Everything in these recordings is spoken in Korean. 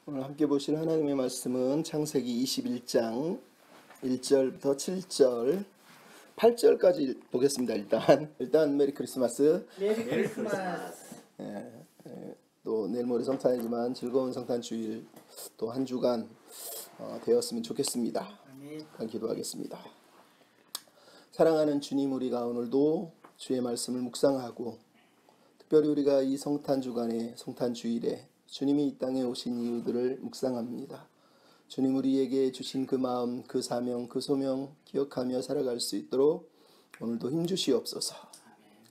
오늘 함께 보실 하나님의 말씀은 창세기 21장 1절부터 7절 8절까지 보겠습니다. 일단 메리 크리스마스. 메리 크리스마스. 또 내일 모레 성탄이지만 즐거운 성탄 주일 또 한 주간 되었으면 좋겠습니다. 아멘. 기도하겠습니다. 사랑하는 주님, 우리가 오늘도 주의 말씀을 묵상하고 특별히 우리가 이 성탄 주간에 성탄 주일에 주님이 이 땅에 오신 이유들을 묵상합니다. 주님, 우리에게 주신 그 마음, 그 사명, 그 소명 기억하며 살아갈 수 있도록 오늘도 힘주시옵소서.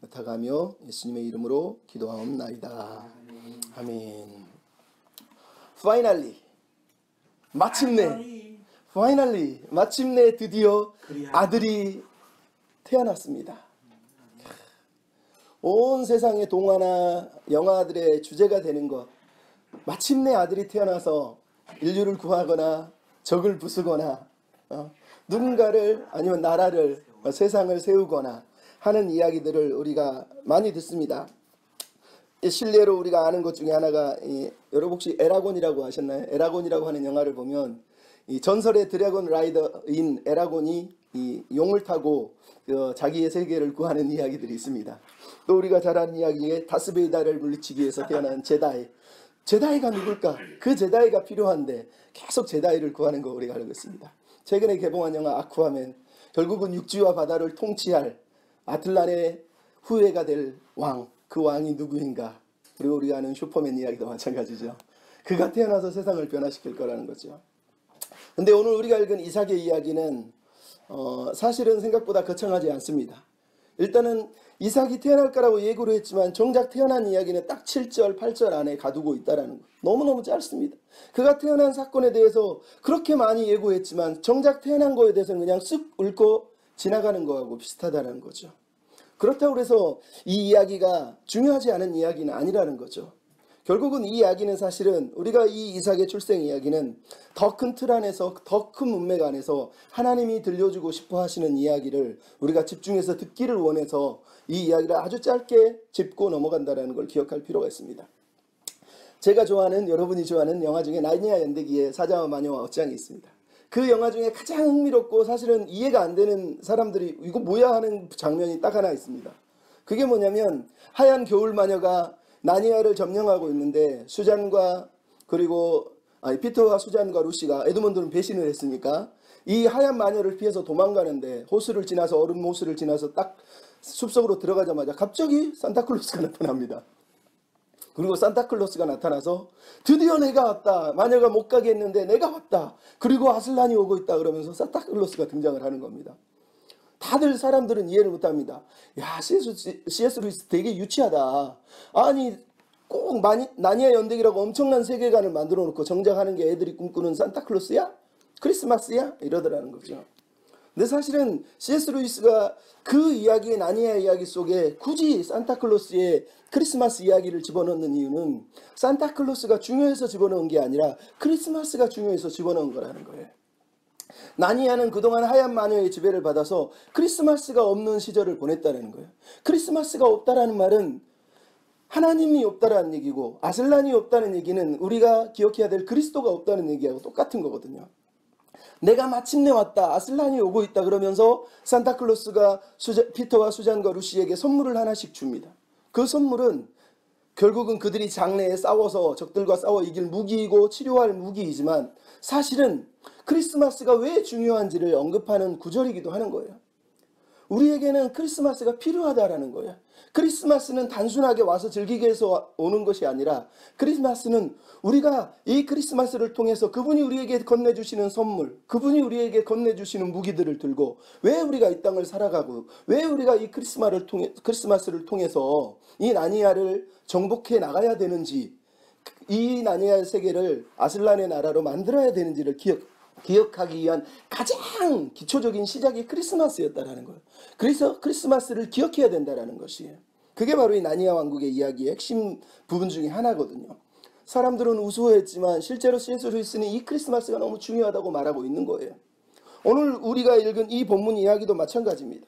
부탁하며 예수님의 이름으로 기도하옵나이다. 아멘. Finally, 마침내 드디어 아들이 태어났습니다. 온 세상의 동화나 영화들의 주제가 되는 것, 마침내 아들이 태어나서 인류를 구하거나 적을 부수거나 누군가를 아니면 나라를 세상을 세우거나 하는 이야기들을 우리가 많이 듣습니다. 실례로 우리가 아는 것 중에 하나가 여러분 혹시 에라곤이라고 아셨나요? 에라곤이라고 하는 영화를 보면 이 전설의 드래곤 라이더인 에라곤이 이 용을 타고 자기의 세계를 구하는 이야기들이 있습니다. 또 우리가 잘 아는 이야기에 다스베이다를 물리치기 위해서 태어난 제다이가 누굴까? 그 제다이가 필요한데 계속 제다이를 구하는 거 우리가 알고 있습니다. 최근에 개봉한 영화 아쿠아맨, 결국은 육지와 바다를 통치할 아틀란의 후예가 될 왕, 그 왕이 누구인가? 그리고 우리가 아는 슈퍼맨 이야기도 마찬가지죠. 그가 태어나서 세상을 변화시킬 거라는 거죠. 근데 오늘 우리가 읽은 이삭의 이야기는 사실은 생각보다 거창하지 않습니다. 일단은 이삭이 태어날 거라고 예고를 했지만 정작 태어난 이야기는 딱 7절, 8절 안에 가두고 있다는 거. 너무너무 짧습니다. 그가 태어난 사건에 대해서 그렇게 많이 예고했지만 정작 태어난 거에 대해서는 그냥 쓱 읊고 지나가는 거하고 비슷하다는 거죠. 그렇다고 해서 이 이야기가 중요하지 않은 이야기는 아니라는 거죠. 결국은 이 이야기는 사실은 우리가 이 이삭의 출생 이야기는 더 큰 틀 안에서, 더 큰 문맥 안에서 하나님이 들려주고 싶어 하시는 이야기를 우리가 집중해서 듣기를 원해서 이 이야기를 아주 짧게 짚고 넘어간다는 걸 기억할 필요가 있습니다. 제가 좋아하는, 여러분이 좋아하는 영화 중에 나르니아 연대기의 사자와 마녀와 어장이 있습니다. 그 영화 중에 가장 흥미롭고 사실은 이해가 안 되는 사람들이 이거 뭐야 하는 장면이 딱 하나 있습니다. 그게 뭐냐면 하얀 겨울 마녀가 나니아를 점령하고 있는데 수잔과 피터와 수잔과 루시가 에드먼드는 배신을 했으니까 이 하얀 마녀를 피해서 도망가는데 호수를 지나서 얼음 호수를 지나서 딱 숲속으로 들어가자마자 갑자기 산타클로스가 나타납니다. 그리고 산타클로스가 나타나서 드디어 내가 왔다. 마녀가 못 가게 했는데 내가 왔다. 그리고 아슬란이 오고 있다. 그러면서 산타클로스가 등장을 하는 겁니다. 다들 사람들은 이해를 못합니다. 야, C.S. 루이스 되게 유치하다. 아니 꼭 나니아 연대기라고 엄청난 세계관을 만들어 놓고 정작 하는 게 애들이 꿈꾸는 산타클로스야? 크리스마스야? 이러더라는 거죠. 근데 사실은 C.S. 루이스가 그 이야기의 나니아 이야기 속에 굳이 산타클로스의 크리스마스 이야기를 집어넣는 이유는 산타클로스가 중요해서 집어넣은 게 아니라 크리스마스가 중요해서 집어넣은 거라는 거예요. 나니아는 그동안 하얀 마녀의 지배를 받아서 크리스마스가 없는 시절을 보냈다는 거예요. 크리스마스가 없다라는 말은 하나님이 없다라는 얘기고 아슬란이 없다는 얘기는 우리가 기억해야 될 그리스도가 없다는 얘기하고 똑같은 거거든요. 내가 마침내 왔다. 아슬란이 오고 있다. 그러면서 산타클로스가 피터와 수잔과 루시에게 선물을 하나씩 줍니다. 그 선물은 결국은 그들이 장래에 싸워서 적들과 싸워 이길 무기이고 치료할 무기이지만 사실은 크리스마스가 왜 중요한지를 언급하는 구절이기도 하는 거예요. 우리에게는 크리스마스가 필요하다라는 거예요. 크리스마스는 단순하게 와서 즐기기 위해서 오는 것이 아니라 크리스마스는 우리가 이 크리스마스를 통해서 그분이 우리에게 건네주시는 선물, 그분이 우리에게 건네주시는 무기들을 들고 왜 우리가 이 땅을 살아가고 왜 우리가 이 크리스마스를 통해서 이 나니아를 정복해 나가야 되는지, 이 나니아의 세계를 아슬란의 나라로 만들어야 되는지를 기억하기 위한 가장 기초적인 시작이 크리스마스였다라는 거예요. 그래서 크리스마스를 기억해야 된다라는 것이에요. 그게 바로 이 나니아 왕국의 이야기의 핵심 부분 중에 하나거든요. 사람들은 우스워했지만 실제로 C.S. 루이스는 이 크리스마스가 너무 중요하다고 말하고 있는 거예요. 오늘 우리가 읽은 이 본문 이야기도 마찬가지입니다.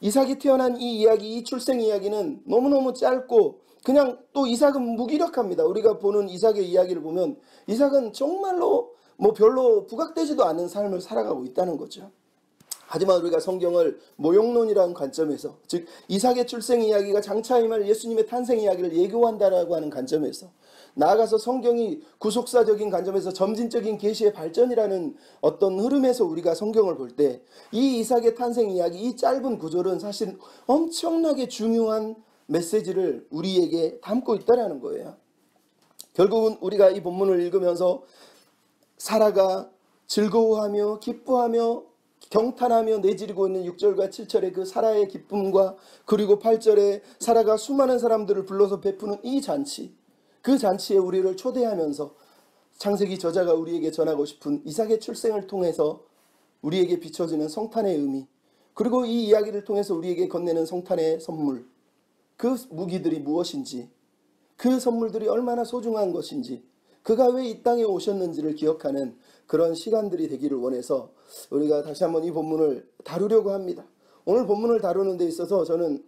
이삭이 태어난 이 이야기, 이 출생 이야기는 너무너무 짧고 그냥 또 이삭은 무기력합니다. 우리가 보는 이삭의 이야기를 보면 이삭은 정말로 별로 부각되지도 않는 삶을 살아가고 있다는 거죠. 하지만 우리가 성경을 모형론이라는 관점에서, 즉 이삭의 출생 이야기가 장차 임할 예수님의 탄생 이야기를 예고한다라고 하는 관점에서, 나아가서 성경이 구속사적인 관점에서 점진적인 계시의 발전이라는 어떤 흐름에서 우리가 성경을 볼 때 이 이삭의 탄생 이야기, 이 짧은 구절은 사실 엄청나게 중요한 메시지를 우리에게 담고 있다는 거예요. 결국은 우리가 이 본문을 읽으면서 사라가 즐거워하며 기뻐하며 경탄하며 내지르고 있는 6절과 7절의 그 사라의 기쁨과, 그리고 8절에 사라가 수많은 사람들을 불러서 베푸는 이 잔치, 그 잔치에 우리를 초대하면서 창세기 저자가 우리에게 전하고 싶은 이삭의 출생을 통해서 우리에게 비춰지는 성탄의 의미, 그리고 이 이야기를 통해서 우리에게 건네는 성탄의 선물, 그 무기들이 무엇인지, 그 선물들이 얼마나 소중한 것인지, 그가 왜 이 땅에 오셨는지를 기억하는 그런 시간들이 되기를 원해서 우리가 다시 한번 이 본문을 다루려고 합니다. 오늘 본문을 다루는 데 있어서 저는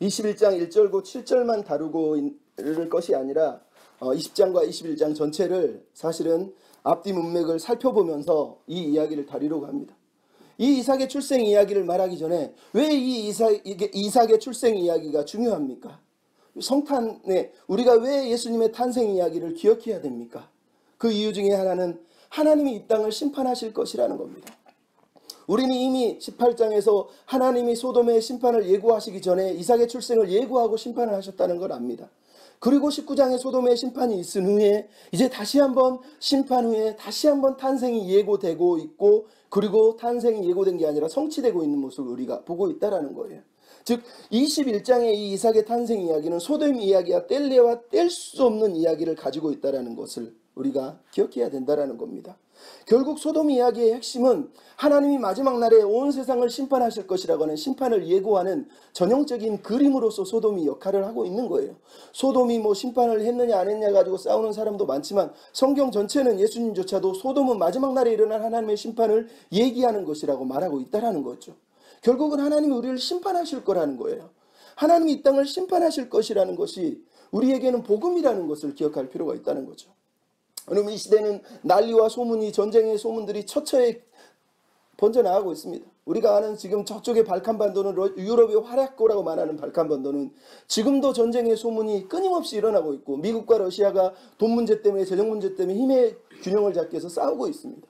21장 1절고 7절만 다루고 있을 것이 아니라 20장과 21장 전체를 사실은 앞뒤 문맥을 살펴보면서 이 이야기를 다루려고 합니다. 이 이삭의 출생 이야기를 말하기 전에 왜 이 이삭의 출생 이야기가 중요합니까? 성탄에 우리가 왜 예수님의 탄생 이야기를 기억해야 됩니까? 그 이유 중에 하나는 하나님이 이 땅을 심판하실 것이라는 겁니다. 우리는 이미 18장에서 하나님이 소돔의 심판을 예고하시기 전에 이삭의 출생을 예고하고 심판을 하셨다는 걸 압니다. 그리고 19장에 소돔의 심판이 있은 후에 이제 다시 한번 심판 후에 다시 한번 탄생이 예고되고 있고, 그리고 탄생이 예고된 게 아니라 성취되고 있는 모습을 우리가 보고 있다는 거예요. 즉 21장의 이 이삭의 탄생 이야기는 소돔 이야기와 뗄래야 뗄 수 없는 이야기를 가지고 있다는 것을 우리가 기억해야 된다는 겁니다. 결국 소돔 이야기의 핵심은 하나님이 마지막 날에 온 세상을 심판하실 것이라고 하는 심판을 예고하는 전형적인 그림으로서 소돔이 역할을 하고 있는 거예요. 소돔이 심판을 했느냐 안 했냐 가지고 싸우는 사람도 많지만 성경 전체는 예수님조차도 소돔은 마지막 날에 일어날 하나님의 심판을 얘기하는 것이라고 말하고 있다는 거죠. 결국은 하나님이 우리를 심판하실 거라는 거예요. 하나님이 이 땅을 심판하실 것이라는 것이 우리에게는 복음이라는 것을 기억할 필요가 있다는 거죠. 여러분, 이 시대는 난리와 소문이, 전쟁의 소문들이 처처에 번져나가고 있습니다. 우리가 아는 지금 저쪽의 발칸반도는 유럽의 활약고라고 말하는 발칸반도는 지금도 전쟁의 소문이 끊임없이 일어나고 있고, 미국과 러시아가 돈 문제 때문에, 재정 문제 때문에 힘의 균형을 잡기 위해서 싸우고 있습니다.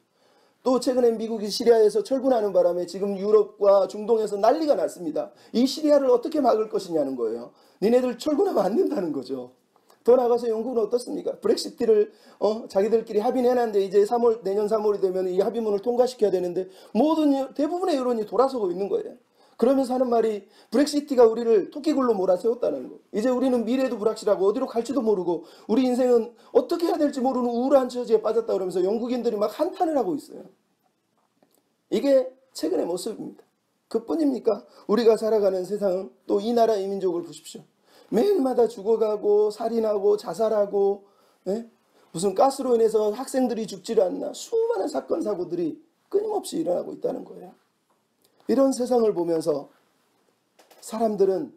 또 최근에 미국이 시리아에서 철군하는 바람에 지금 유럽과 중동에서 난리가 났습니다. 이 시리아를 어떻게 막을 것이냐는 거예요. 니네들 철군하면 안 된다는 거죠. 더 나가서 영국은 어떻습니까? 브렉시트를 자기들끼리 합의해놨는데 이제 내년 3월이 되면 이 합의문을 통과시켜야 되는데 대부분의 여론이 돌아서고 있는 거예요. 그러면서 하는 말이 브렉시트가 우리를 토끼굴로 몰아세웠다는 거. 이제 우리는 미래도 불확실하고 어디로 갈지도 모르고 우리 인생은 어떻게 해야 될지 모르는 우울한 처지에 빠졌다 그러면서 영국인들이 막 한탄을 하고 있어요. 이게 최근의 모습입니다. 그뿐입니까? 우리가 살아가는 세상은 또 이 나라 이 민족을 보십시오. 매일마다 죽어가고 살인하고 자살하고, 무슨 가스로 인해서 학생들이 죽지를 않나, 수많은 사건 사고들이 끊임없이 일어나고 있다는 거예요. 이런 세상을 보면서 사람들은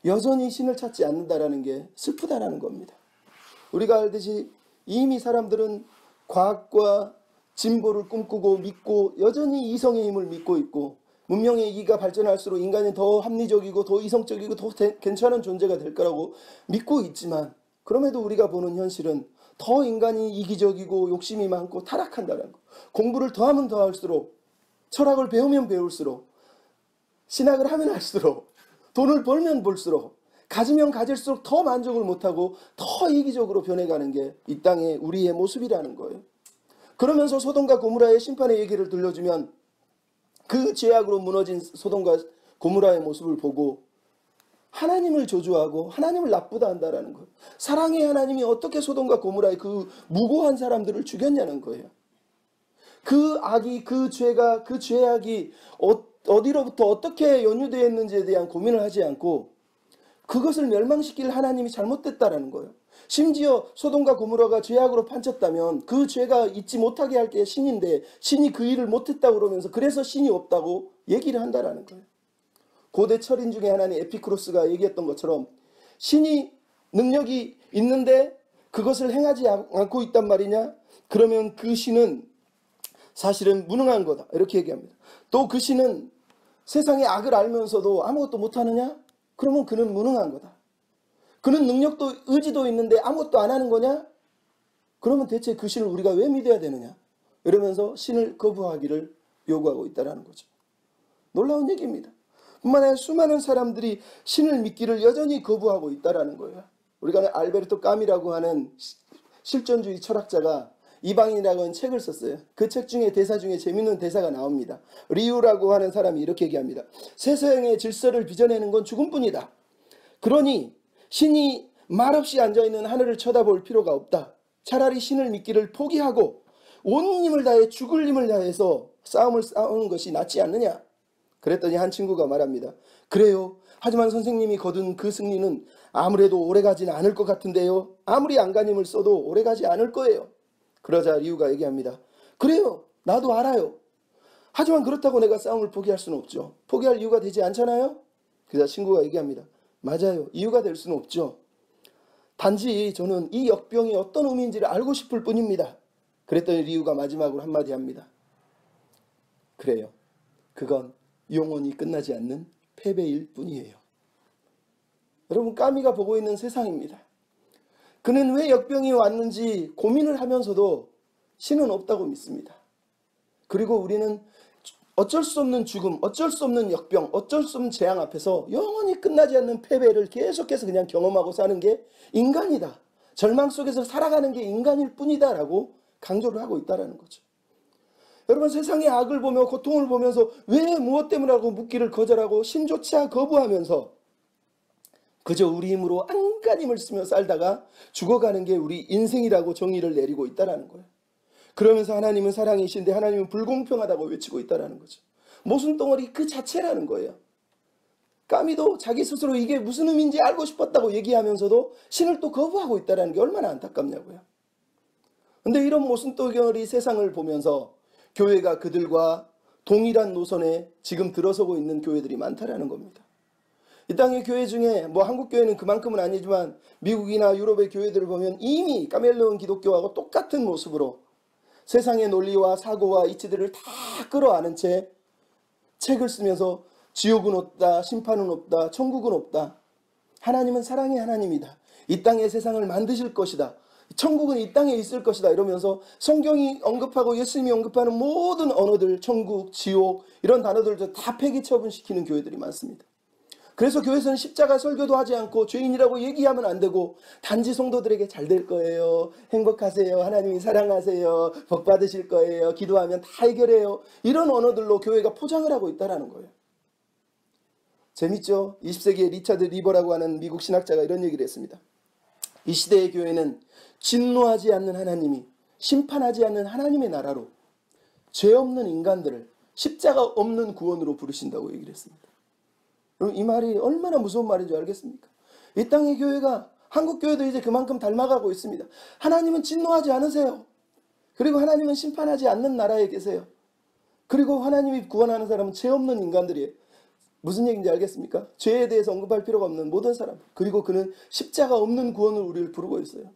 여전히 신을 찾지 않는다라는 게 슬프다라는 겁니다. 우리가 알듯이 이미 사람들은 과학과 진보를 꿈꾸고 믿고 여전히 이성의 힘을 믿고 있고, 문명의 이기가 발전할수록 인간이 더 합리적이고 더 이성적이고 더 괜찮은 존재가 될 거라고 믿고 있지만, 그럼에도 우리가 보는 현실은 더 인간이 이기적이고 욕심이 많고 타락한다는 거. 공부를 더하면 더할수록, 철학을 배우면 배울수록, 신학을 하면 할수록, 돈을 벌면 벌수록, 가지면 가질수록 더 만족을 못하고 더 이기적으로 변해가는 게 이 땅의 우리의 모습이라는 거예요. 그러면서 소돔과 고모라의 심판의 얘기를 들려주면 그 죄악으로 무너진 소돔과 고모라의 모습을 보고 하나님을 저주하고 하나님을 나쁘다 한다라는 거예요. 사랑의 하나님이 어떻게 소돔과 고모라의 그 무고한 사람들을 죽였냐는 거예요. 그 악이, 그 죄가, 그 죄악이 어디로부터 어떻게 연유되어 있는지에 대한 고민을 하지 않고 그것을 멸망시킬 하나님이 잘못됐다라는 거예요. 심지어 소돔과 고모라가 죄악으로 판쳤다면 그 죄가 잊지 못하게 할 게 신인데 신이 그 일을 못했다고 그러면서 그래서 신이 없다고 얘기를 한다라는 거예요. 고대 철인 중에 하나인 에피쿠로스가 얘기했던 것처럼 신이 능력이 있는데 그것을 행하지 않고 있단 말이냐? 그러면 그 신은 사실은 무능한 거다. 이렇게 얘기합니다. 또 그 신은 세상의 악을 알면서도 아무것도 못하느냐? 그러면 그는 무능한 거다. 그는 능력도 의지도 있는데 아무것도 안 하는 거냐? 그러면 대체 그 신을 우리가 왜 믿어야 되느냐? 이러면서 신을 거부하기를 요구하고 있다는 거죠. 놀라운 얘기입니다. 뿐만 아니라 수많은 사람들이 신을 믿기를 여전히 거부하고 있다는 거예요. 우리가 알베르토 까미라고 하는 실존주의 철학자가 이방인이라고 하는 책을 썼어요. 그 책 중에 대사 중에 재밌는 대사가 나옵니다. 리우라고 하는 사람이 이렇게 얘기합니다. 세상의 질서를 빚어내는 건 죽음뿐이다. 그러니 신이 말없이 앉아있는 하늘을 쳐다볼 필요가 없다. 차라리 신을 믿기를 포기하고 온 힘을 다해 죽을 힘을 다해서 싸움을 싸우는 것이 낫지 않느냐. 그랬더니 한 친구가 말합니다. 그래요. 하지만 선생님이 거둔 그 승리는 아무래도 오래가지는 않을 것 같은데요. 아무리 안간힘을 써도 오래가지 않을 거예요. 그러자 리우가 얘기합니다. 그래요. 나도 알아요. 하지만 그렇다고 내가 싸움을 포기할 수는 없죠. 포기할 이유가 되지 않잖아요. 그래서 친구가 얘기합니다. 맞아요. 이유가 될 수는 없죠. 단지 저는 이 역병이 어떤 의미인지를 알고 싶을 뿐입니다. 그랬더니 리우가 마지막으로 한마디 합니다. 그래요. 그건 영원히 끝나지 않는 패배일 뿐이에요. 여러분, 까미가 보고 있는 세상입니다. 그는 왜 역병이 왔는지 고민을 하면서도 신은 없다고 믿습니다. 그리고 우리는 어쩔 수 없는 죽음, 어쩔 수 없는 역병, 어쩔 수 없는 재앙 앞에서 영원히 끝나지 않는 패배를 계속해서 그냥 경험하고 사는 게 인간이다. 절망 속에서 살아가는 게 인간일 뿐이다 라고 강조를 하고 있다는 거죠. 여러분, 세상의 악을 보며 고통을 보면서 왜 무엇 때문이라고 묻기를 거절하고 신조차 거부하면서 그저 우리 힘으로 안간힘을 쓰며 살다가 죽어가는 게 우리 인생이라고 정의를 내리고 있다는 거예요. 그러면서 하나님은 사랑이신데 하나님은 불공평하다고 외치고 있다는 거죠. 모순덩어리 그 자체라는 거예요. 까미도 자기 스스로 이게 무슨 의미인지 알고 싶었다고 얘기하면서도 신을 또 거부하고 있다는 게 얼마나 안타깝냐고요. 근데 이런 모순덩어리 세상을 보면서 교회가 그들과 동일한 노선에 지금 들어서고 있는 교회들이 많다라는 겁니다. 이 땅의 교회 중에 한국 교회는 그만큼은 아니지만 미국이나 유럽의 교회들을 보면 이미 까멜로운 기독교하고 똑같은 모습으로 세상의 논리와 사고와 이치들을 다 끌어안은 채 책을 쓰면서 지옥은 없다, 심판은 없다, 천국은 없다. 하나님은 사랑의 하나님이다. 이 땅의 세상을 만드실 것이다. 천국은 이 땅에 있을 것이다. 이러면서 성경이 언급하고 예수님이 언급하는 모든 언어들, 천국, 지옥 이런 단어들도 다 폐기 처분시키는 교회들이 많습니다. 그래서 교회에서는 십자가 설교도 하지 않고 죄인이라고 얘기하면 안 되고 단지 성도들에게 잘 될 거예요. 행복하세요. 하나님이 사랑하세요. 복 받으실 거예요. 기도하면 다 해결해요. 이런 언어들로 교회가 포장을 하고 있다는 거예요. 재밌죠? 20세기에 리차드 리버라고 하는 미국 신학자가 이런 얘기를 했습니다. 이 시대의 교회는 진노하지 않는 하나님이 심판하지 않는 하나님의 나라로 죄 없는 인간들을 십자가 없는 구원으로 부르신다고 얘기를 했습니다. 그럼 이 말이 얼마나 무서운 말인 줄 알겠습니까? 이 땅의 교회가 한국 교회도 이제 그만큼 닮아가고 있습니다. 하나님은 진노하지 않으세요. 그리고 하나님은 심판하지 않는 나라에 계세요. 그리고 하나님이 구원하는 사람은 죄 없는 인간들이에요. 무슨 얘기인지 알겠습니까? 죄에 대해서 언급할 필요가 없는 모든 사람. 그리고 그는 십자가 없는 구원을 우리를 부르고 있어요.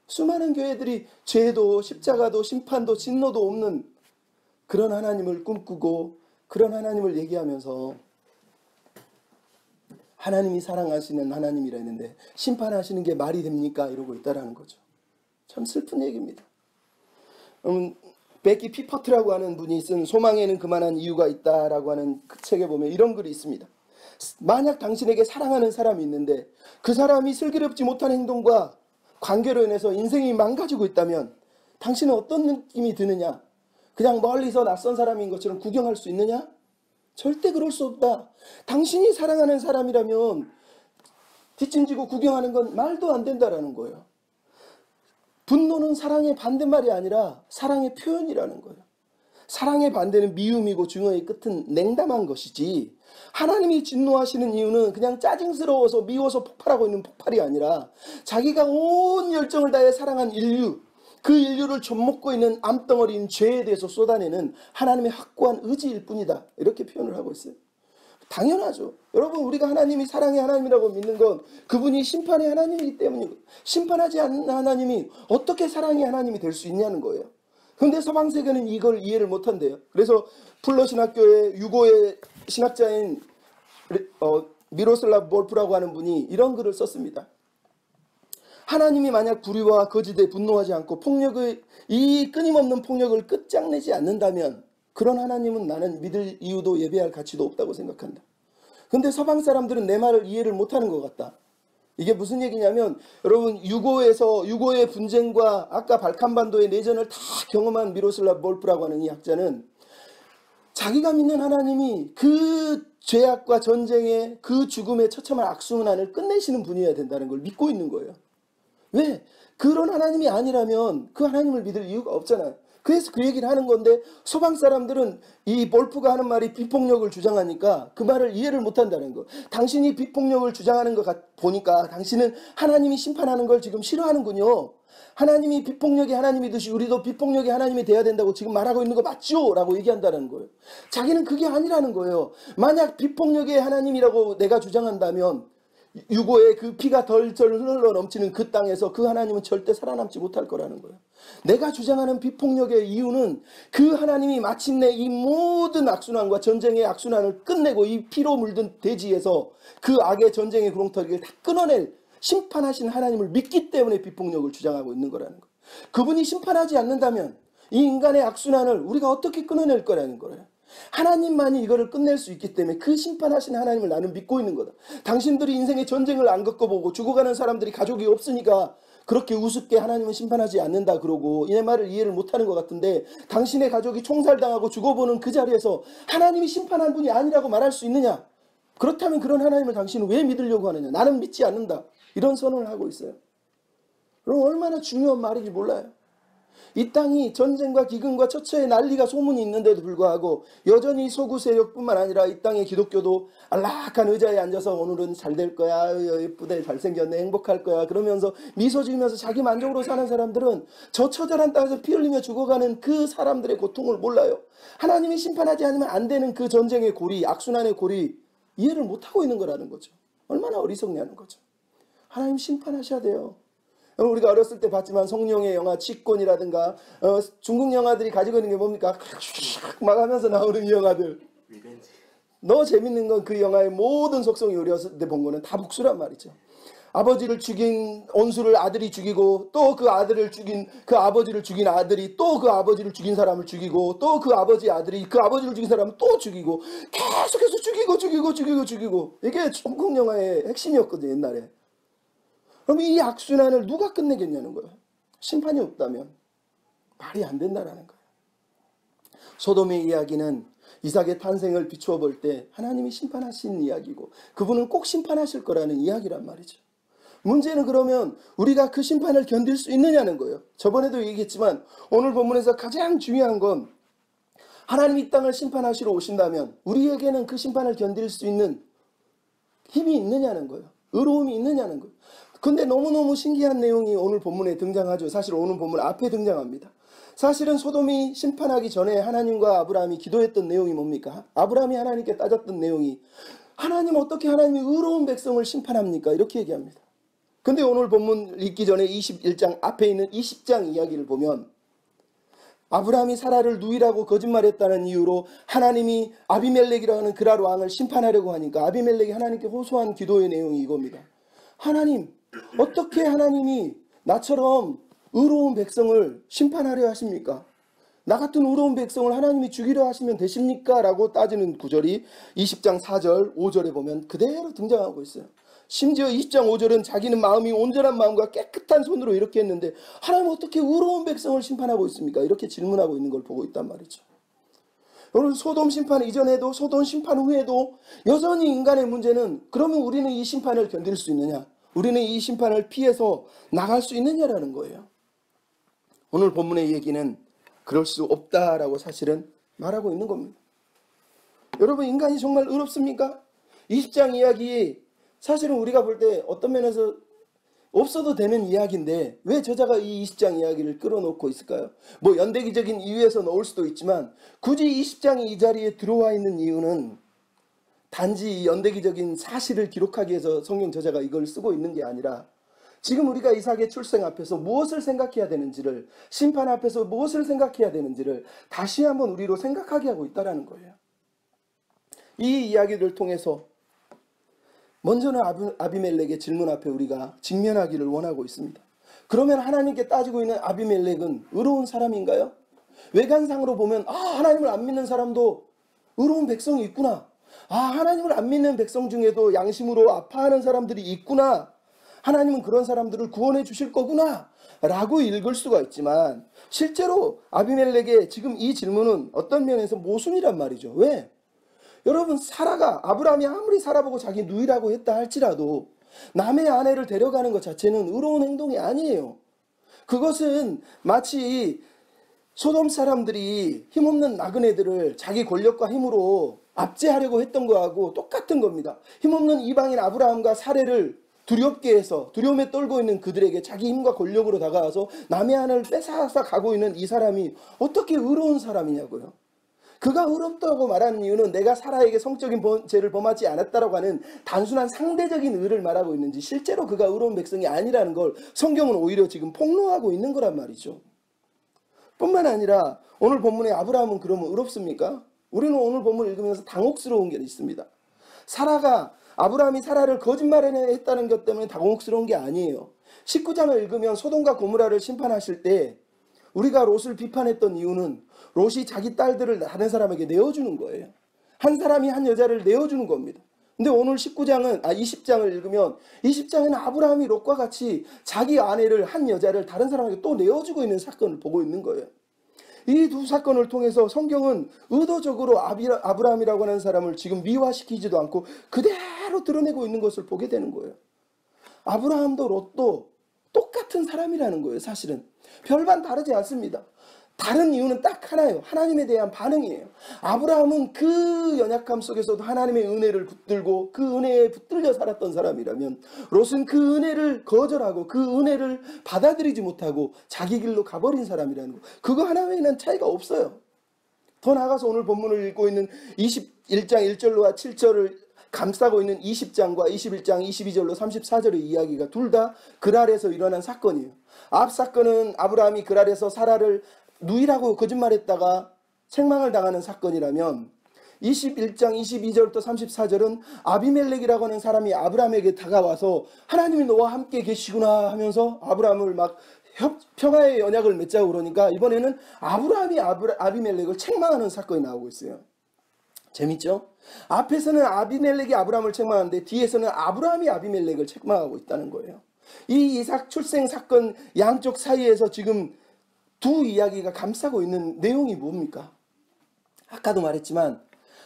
수많은 교회들이 죄도 십자가도 심판도 진노도 없는 그런 하나님을 꿈꾸고 그런 하나님을 얘기하면서 하나님이 사랑하시는 하나님이라 했는데 심판하시는 게 말이 됩니까? 이러고 있다라는 거죠. 참 슬픈 얘기입니다. 베키 피퍼트라고 하는 분이 쓴 소망에는 그만한 이유가 있다라고 하는 그 책에 보면 이런 글이 있습니다. 만약 당신에게 사랑하는 사람이 있는데 그 사람이 슬기롭지 못한 행동과 관계로 인해서 인생이 망가지고 있다면 당신은 어떤 느낌이 드느냐? 그냥 멀리서 낯선 사람인 것처럼 구경할 수 있느냐? 절대 그럴 수 없다. 당신이 사랑하는 사람이라면 뒷짐지고 구경하는 건 말도 안 된다라는 거예요. 분노는 사랑의 반대말이 아니라 사랑의 표현이라는 거예요. 사랑의 반대는 미움이고 증오의 끝은 냉담한 것이지 하나님이 진노하시는 이유는 그냥 짜증스러워서 미워서 폭발하고 있는 폭발이 아니라 자기가 온 열정을 다해 사랑한 인류, 그 인류를 좀먹고 있는 암덩어리인 죄에 대해서 쏟아내는 하나님의 확고한 의지일 뿐이다. 이렇게 표현을 하고 있어요. 당연하죠. 여러분, 우리가 하나님이 사랑의 하나님이라고 믿는 건 그분이 심판의 하나님이기 때문이고, 심판하지 않는 하나님이 어떻게 사랑의 하나님이 될 수 있냐는 거예요. 근데 서방 세계는 이걸 이해를 못한대요. 그래서 플러 신학교의 유고의 신학자인 미로슬라브 볼프라고 하는 분이 이런 글을 썼습니다. 하나님이 만약 불의와 거짓에 분노하지 않고 이 끊임없는 폭력을 끝장내지 않는다면 그런 하나님은 나는 믿을 이유도 예배할 가치도 없다고 생각한다. 근데 서방 사람들은 내 말을 이해를 못하는 것 같다. 이게 무슨 얘기냐면, 여러분, 유고의 분쟁과 아까 발칸반도의 내전을 다 경험한 미로슬라브 볼프라고 하는 이 학자는 자기가 믿는 하나님이 그 죄악과 전쟁의 그 죽음의 처참한 악순환을 끝내시는 분이어야 된다는 걸 믿고 있는 거예요. 왜? 그런 하나님이 아니라면 그 하나님을 믿을 이유가 없잖아요. 그래서 그 얘기를 하는 건데, 서방 사람들은 이 볼프가 하는 말이 비폭력을 주장하니까 그 말을 이해를 못한다는 거. 당신이 비폭력을 주장하는 거 보니까 당신은 하나님이 심판하는 걸 지금 싫어하는군요. 하나님이 비폭력의 하나님이듯이 우리도 비폭력의 하나님이 돼야 된다고 지금 말하고 있는 거 맞죠? 라고 얘기한다는 거예요. 자기는 그게 아니라는 거예요. 만약 비폭력의 하나님이라고 내가 주장한다면 유고의 그 피가 덜덜 흘러 넘치는 그 땅에서 그 하나님은 절대 살아남지 못할 거라는 거예요. 내가 주장하는 비폭력의 이유는 그 하나님이 마침내 이 모든 악순환과 전쟁의 악순환을 끝내고 이 피로 물든 대지에서 그 악의 전쟁의 구렁텅이를 다 끊어낼 심판하신 하나님을 믿기 때문에 비폭력을 주장하고 있는 거라는 거예요. 그분이 심판하지 않는다면 이 인간의 악순환을 우리가 어떻게 끊어낼 거라는 거예요. 하나님만이 이거를 끝낼 수 있기 때문에 그 심판하신 하나님을 나는 믿고 있는 거다. 당신들이 인생의 전쟁을 안 겪어보고 죽어가는 사람들이 가족이 없으니까 그렇게 우습게 하나님은 심판하지 않는다 그러고 이 말을 이해를 못하는 것 같은데, 당신의 가족이 총살당하고 죽어보는 그 자리에서 하나님이 심판한 분이 아니라고 말할 수 있느냐? 그렇다면 그런 하나님을 당신은 왜 믿으려고 하느냐? 나는 믿지 않는다. 이런 선언을 하고 있어요. 그럼 얼마나 중요한 말인지 몰라요. 이 땅이 전쟁과 기근과 처처의 난리가 소문이 있는데도 불구하고 여전히 서구 세력뿐만 아니라 이 땅의 기독교도 안락한 의자에 앉아서 오늘은 잘 될 거야, 예쁘대, 잘생겼네, 행복할 거야 그러면서 미소 지으면서 자기 만족으로 사는 사람들은 저 처절한 땅에서 피 흘리며 죽어가는 그 사람들의 고통을 몰라요. 하나님이 심판하지 않으면 안 되는 그 전쟁의 고리, 악순환의 고리 이해를 못하고 있는 거라는 거죠. 얼마나 어리석냐는 거죠. 하나님 심판하셔야 돼요. 우리가 어렸을 때 봤지만 성룡의 영화 치권이라든가 중국 영화들이 가지고 있는 게 뭡니까? 막 하면서 나오는 이 영화들. 리벤지. 너무 재밌는 건 그 영화의 모든 속성이 우리 어렸을 때 본 거는 다 복수란 말이죠. 아버지를 죽인 원수를 아들이 죽이고, 또 그 아들을 죽인 그 아버지를 죽인 아들이 또 그 아버지를 죽인 사람을 죽이고, 또 그 아버지 아들이 그 아버지를 죽인 사람을 또 죽이고, 계속해서 죽이고 이게 중국 영화의 핵심이었거든요, 옛날에. 그럼 이 악순환을 누가 끝내겠냐는 거예요. 심판이 없다면 말이 안 된다는 거예요. 소돔의 이야기는 이삭의 탄생을 비추어 볼 때 하나님이 심판하신 이야기고 그분은 꼭 심판하실 거라는 이야기란 말이죠. 문제는 그러면 우리가 그 심판을 견딜 수 있느냐는 거예요. 저번에도 얘기했지만 오늘 본문에서 가장 중요한 건 하나님이 이 땅을 심판하시러 오신다면 우리에게는 그 심판을 견딜 수 있는 힘이 있느냐는 거예요. 의로움이 있느냐는 거예요. 근데 너무너무 신기한 내용이 오늘 본문에 등장하죠. 사실 오늘 본문 앞에 등장합니다. 사실은 소돔이 심판하기 전에 하나님과 아브라함이 기도했던 내용이 뭡니까? 아브라함이 하나님께 따졌던 내용이, 하나님 어떻게 하나님이 의로운 백성을 심판합니까? 이렇게 얘기합니다. 근데 오늘 본문 읽기 전에 21장 앞에 있는 20장 이야기를 보면 아브라함이 사라를 누이라고 거짓말했다는 이유로 하나님이 아비멜렉이라고 하는 그랄 왕을 심판하려고 하니까 아비멜렉이 하나님께 호소한 기도의 내용이 이겁니다. 하나님, 어떻게 하나님이 나처럼 의로운 백성을 심판하려 하십니까? 나 같은 의로운 백성을 하나님이 죽이려 하시면 되십니까? 라고 따지는 구절이 20장 4절 5절에 보면 그대로 등장하고 있어요. 심지어 20장 5절은 자기는 마음이 온전한 마음과 깨끗한 손으로 이렇게 했는데 하나님 어떻게 의로운 백성을 심판하고 있습니까? 이렇게 질문하고 있는 걸 보고 있단 말이죠. 오늘 소돔 심판 이전에도 소돔 심판 후에도 여전히 인간의 문제는, 그러면 우리는 이 심판을 견딜 수 있느냐? 우리는 이 심판을 피해서 나갈 수 있느냐라는 거예요. 오늘 본문의 얘기는 그럴 수 없다라고 사실은 말하고 있는 겁니다. 여러분, 인간이 정말 의롭습니까? 20장 이야기, 사실은 우리가 볼 때 어떤 면에서 없어도 되는 이야기인데 왜 저자가 이 20장 이야기를 끌어놓고 있을까요? 뭐 연대기적인 이유에서 넣을 수도 있지만 굳이 20장이 이 자리에 들어와 있는 이유는 단지 연대기적인 사실을 기록하기 위해서 성경 저자가 이걸 쓰고 있는 게 아니라 지금 우리가 이삭의 출생 앞에서 무엇을 생각해야 되는지를, 심판 앞에서 무엇을 생각해야 되는지를 다시 한번 우리로 생각하게 하고 있다는 거예요. 이 이야기를 통해서 먼저는 아비멜렉의 질문 앞에 우리가 직면하기를 원하고 있습니다. 그러면 하나님께 따지고 있는 아비멜렉은 의로운 사람인가요? 외관상으로 보면 하나님을 안 믿는 사람도 의로운 백성이 있구나. 하나님을 안 믿는 백성 중에도 양심으로 아파하는 사람들이 있구나. 하나님은 그런 사람들을 구원해 주실 거구나 라고 읽을 수가 있지만, 실제로 아비멜렉의 지금 이 질문은 어떤 면에서 모순이란 말이죠. 왜? 여러분, 사라가, 아브라함이 아무리 살아보고 자기 누이라고 했다 할지라도 남의 아내를 데려가는 것 자체는 의로운 행동이 아니에요. 그것은 마치 소돔 사람들이 힘없는 나그네들을 자기 권력과 힘으로 압제하려고 했던 거하고 똑같은 겁니다. 힘없는 이방인 아브라함과 사례를 두렵게 해서 두려움에 떨고 있는 그들에게 자기 힘과 권력으로 다가와서 남의 아내를 뺏어서 가고 있는 이 사람이 어떻게 의로운 사람이냐고요. 그가 의롭다고 말하는 이유는 내가 사라에게 성적인 죄를 범하지 않았다라고 하는 단순한 상대적인 의를 말하고 있는지, 실제로 그가 의로운 백성이 아니라는 걸 성경은 오히려 지금 폭로하고 있는 거란 말이죠. 뿐만 아니라 오늘 본문에 아브라함은 그러면 의롭습니까? 우리는 오늘 본문을 읽으면서 당혹스러운 게 있습니다. 아브라함이 사라를 거짓말을 했다는 것 때문에 당혹스러운 게 아니에요. 19장을 읽으면 소돔과 고모라를 심판하실 때 우리가 롯을 비판했던 이유는 롯이 자기 딸들을 다른 사람에게 내어주는 거예요. 한 사람이 한 여자를 내어주는 겁니다. 근데 오늘 20장을 읽으면 20장에는 아브라함이 롯과 같이 자기 아내를, 한 여자를 다른 사람에게 또 내어주고 있는 사건을 보고 있는 거예요. 이 두 사건을 통해서 성경은 의도적으로 아브라함이라고 하는 사람을 지금 미화시키지도 않고 그대로 드러내고 있는 것을 보게 되는 거예요. 아브라함도 롯도 똑같은 사람이라는 거예요. 사실은 별반 다르지 않습니다. 다른 이유는 딱 하나예요. 하나님에 대한 반응이에요. 아브라함은 그 연약함 속에서도 하나님의 은혜를 붙들고 그 은혜에 붙들려 살았던 사람이라면, 롯은 그 은혜를 거절하고 그 은혜를 받아들이지 못하고 자기 길로 가버린 사람이라는 거. 그거 하나 외에는 차이가 없어요. 더 나아가서 오늘 본문을 읽고 있는 21장 1절과 7절을 감싸고 있는 20장과 21장 22절로 34절의 이야기가 둘 다 그랄에서 일어난 사건이에요. 앞 사건은 아브라함이 그랄에서 사라를 누이라고 거짓말했다가 책망을 당하는 사건이라면, 21장 22절부터 34절은 아비멜렉이라고 하는 사람이 아브라함에게 다가와서 하나님이 너와 함께 계시구나 하면서 아브라함을 막 평화의 언약을 맺자고 그러니까, 이번에는 아브라함이 아비멜렉을 책망하는 사건이 나오고 있어요. 재밌죠? 앞에서는 아비멜렉이 아브라함을 책망하는데 뒤에서는 아브라함이 아비멜렉을 책망하고 있다는 거예요. 이 이삭 출생 사건 양쪽 사이에서 지금 두 이야기가 감싸고 있는 내용이 뭡니까? 아까도 말했지만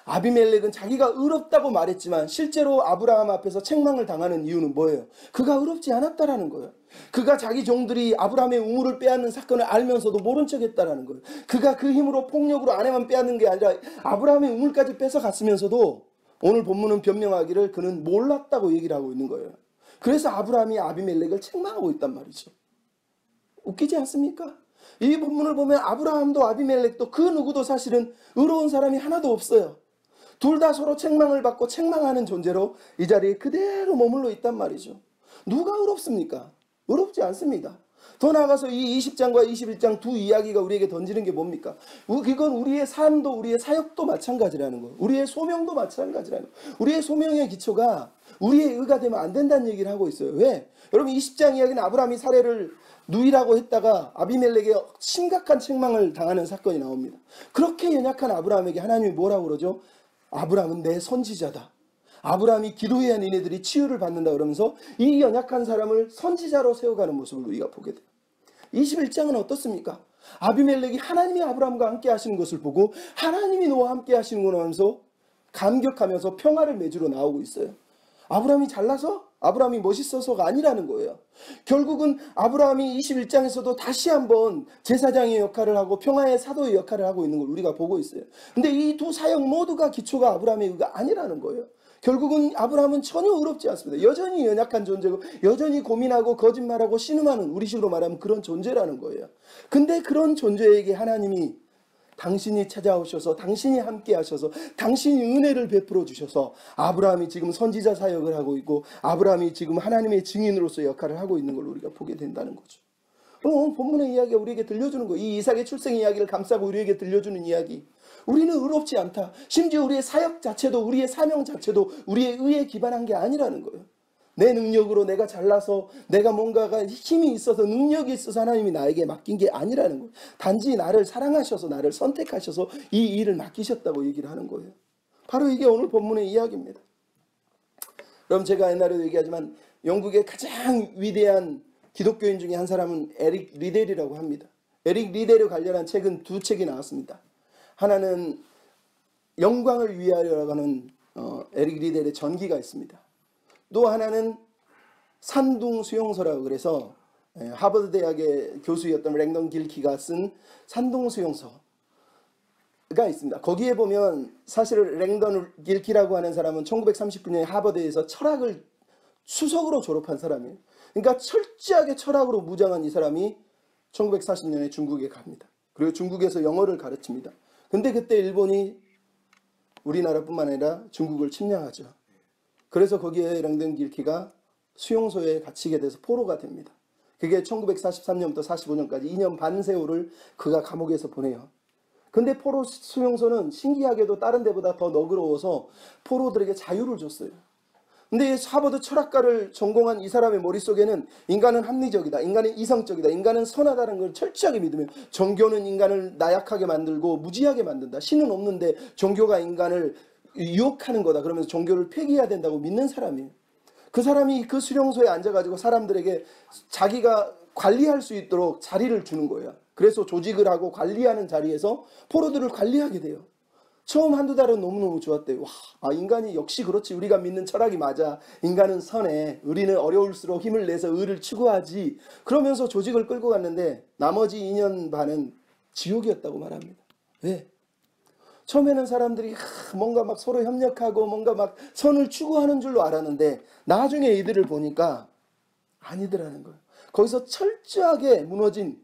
아비멜렉은 자기가 의롭다고 말했지만 실제로 아브라함 앞에서 책망을 당하는 이유는 뭐예요? 그가 의롭지 않았다라는 거예요. 그가 자기 종들이 아브라함의 우물을 빼앗는 사건을 알면서도 모른 척했다라는 거예요. 그가 그 힘으로 폭력으로 아내만 빼앗는 게 아니라 아브라함의 우물까지 뺏어갔으면서도 오늘 본문은 변명하기를 그는 몰랐다고 얘기를 하고 있는 거예요. 그래서 아브라함이 아비멜렉을 책망하고 있단 말이죠. 웃기지 않습니까? 이 본문을 보면 아브라함도 아비멜렉도 그 누구도 사실은 의로운 사람이 하나도 없어요. 둘 다 서로 책망을 받고 책망하는 존재로 이 자리에 그대로 머물러 있단 말이죠. 누가 의롭습니까? 의롭지 않습니다. 더 나아가서 이 20장과 21장 두 이야기가 우리에게 던지는 게 뭡니까? 이건 우리의 삶도 우리의 사역도 마찬가지라는 거예요. 우리의 소명도 마찬가지라는 거예요. 우리의 소명의 기초가 우리의 의가 되면 안 된다는 얘기를 하고 있어요. 왜? 여러분 20장 이야기는 아브라함이 사례를 누이라고 했다가 아비멜렉에 심각한 책망을 당하는 사건이 나옵니다. 그렇게 연약한 아브라함에게 하나님이 뭐라고 그러죠? 아브라함은 내 선지자다. 아브라함이 기도해야 니네들이 치유를 받는다 그러면서 이 연약한 사람을 선지자로 세워가는 모습을 우리가 보게 돼요. 21장은 어떻습니까? 아비멜렉이 하나님이 아브라함과 함께 하시는 것을 보고 하나님이 너와 함께 하시는구나 하면서 감격하면서 평화를 맺으러 나오고 있어요. 아브라함이 잘나서? 아브라함이 멋있어서가 아니라는 거예요. 결국은 아브라함이 21장에서도 다시 한번 제사장의 역할을 하고 평화의 사도의 역할을 하고 있는 걸 우리가 보고 있어요. 근데 이 두 사역 모두가 기초가 아브라함의 의가 아니라는 거예요. 결국은 아브라함은 전혀 의롭지 않습니다. 여전히 연약한 존재고 여전히 고민하고 거짓말하고 신음하는, 우리식으로 말하면 그런 존재라는 거예요. 근데 그런 존재에게 하나님이 당신이 찾아오셔서 당신이 함께 하셔서 당신이 은혜를 베풀어 주셔서 아브라함이 지금 선지자 사역을 하고 있고 아브라함이 지금 하나님의 증인으로서 역할을 하고 있는 걸 우리가 보게 된다는 거죠. 본문의 이야기가 우리에게 들려주는 거예요. 이 이삭의 출생 이야기를 감싸고 우리에게 들려주는 이야기. 우리는 의롭지 않다. 심지어 우리의 사역 자체도 우리의 사명 자체도 우리의 의에 기반한 게 아니라는 거예요. 내 능력으로 내가 잘나서 내가 뭔가가 힘이 있어서 능력이 있어서 하나님이 나에게 맡긴 게 아니라는 거예요. 단지 나를 사랑하셔서 나를 선택하셔서 이 일을 맡기셨다고 얘기를 하는 거예요. 바로 이게 오늘 본문의 이야기입니다. 그럼 제가 옛날에도 얘기하지만 영국의 가장 위대한 기독교인 중에 한 사람은 에릭 리델이라고 합니다. 에릭 리델에 관련한 책은 두 책이 나왔습니다. 하나는 영광을 위하여라고 하는 에릭 리델의 전기가 있습니다. 또 하나는 산둥 수용소라고 그래서 하버드 대학의 교수였던 랭던 길키가 쓴 산둥 수용소가 있습니다. 거기에 보면 사실 랭던 길키라고 하는 사람은 1939년에 하버드에서 철학을 수석으로 졸업한 사람이에요. 그러니까 철저하게 철학으로 무장한 이 사람이 1940년에 중국에 갑니다. 그리고 중국에서 영어를 가르칩니다. 근데 그때 일본이 우리나라뿐만 아니라 중국을 침략하죠. 그래서 거기에 랭던 길키가 수용소에 갇히게 돼서 포로가 됩니다. 그게 1943년부터 45년까지 2년 반 세월을 그가 감옥에서 보내요. 근데 포로 수용소는 신기하게도 다른 데보다 더 너그러워서 포로들에게 자유를 줬어요. 근데 하버드 철학과를 전공한 이 사람의 머릿속에는 인간은 합리적이다, 인간은 이성적이다, 인간은 선하다는 걸 철저하게 믿으면 종교는 인간을 나약하게 만들고 무지하게 만든다. 신은 없는데 종교가 인간을 유혹하는 거다. 그러면서 종교를 폐기해야 된다고 믿는 사람이에요. 그 사람이 그 수용소에 앉아가지고 사람들에게 자기가 관리할 수 있도록 자리를 주는 거예요. 그래서 조직을 하고 관리하는 자리에서 포로들을 관리하게 돼요. 처음 한두 달은 너무너무 좋았대요. 인간이 역시 그렇지. 우리가 믿는 철학이 맞아. 인간은 선해. 우리는 어려울수록 힘을 내서 의를 추구하지. 그러면서 조직을 끌고 갔는데 나머지 2년 반은 지옥이었다고 말합니다. 왜? 처음에는 사람들이 뭔가 막 서로 협력하고 뭔가 막 선을 추구하는 줄로 알았는데 나중에 이들을 보니까 아니더라는 거예요. 거기서 철저하게 무너진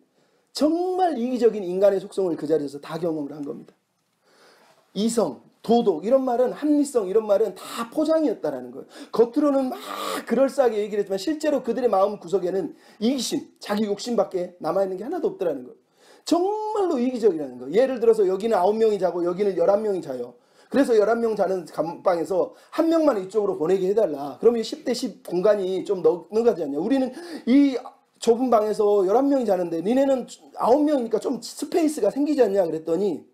정말 이기적인 인간의 속성을 그 자리에서 다 경험을 한 겁니다. 이성, 도덕 이런 말은 합리성 이런 말은 다 포장이었다라는 거예요. 겉으로는 막 그럴싸하게 얘기를 했지만 실제로 그들의 마음 구석에는 이기심, 자기 욕심밖에 남아있는 게 하나도 없더라는 거예요. 정말로 이기적이라는 거예요. 예를 들어서 여기는 9명이 자고 여기는 11명이 자요. 그래서 11명 자는 감방에서 한 명만 이쪽으로 보내게 해달라. 그러면 10대 10 공간이 좀 넉넉하지 않냐. 우리는 이 좁은 방에서 11명이 자는데 니네는 9명이니까 좀 스페이스가 생기지 않냐 그랬더니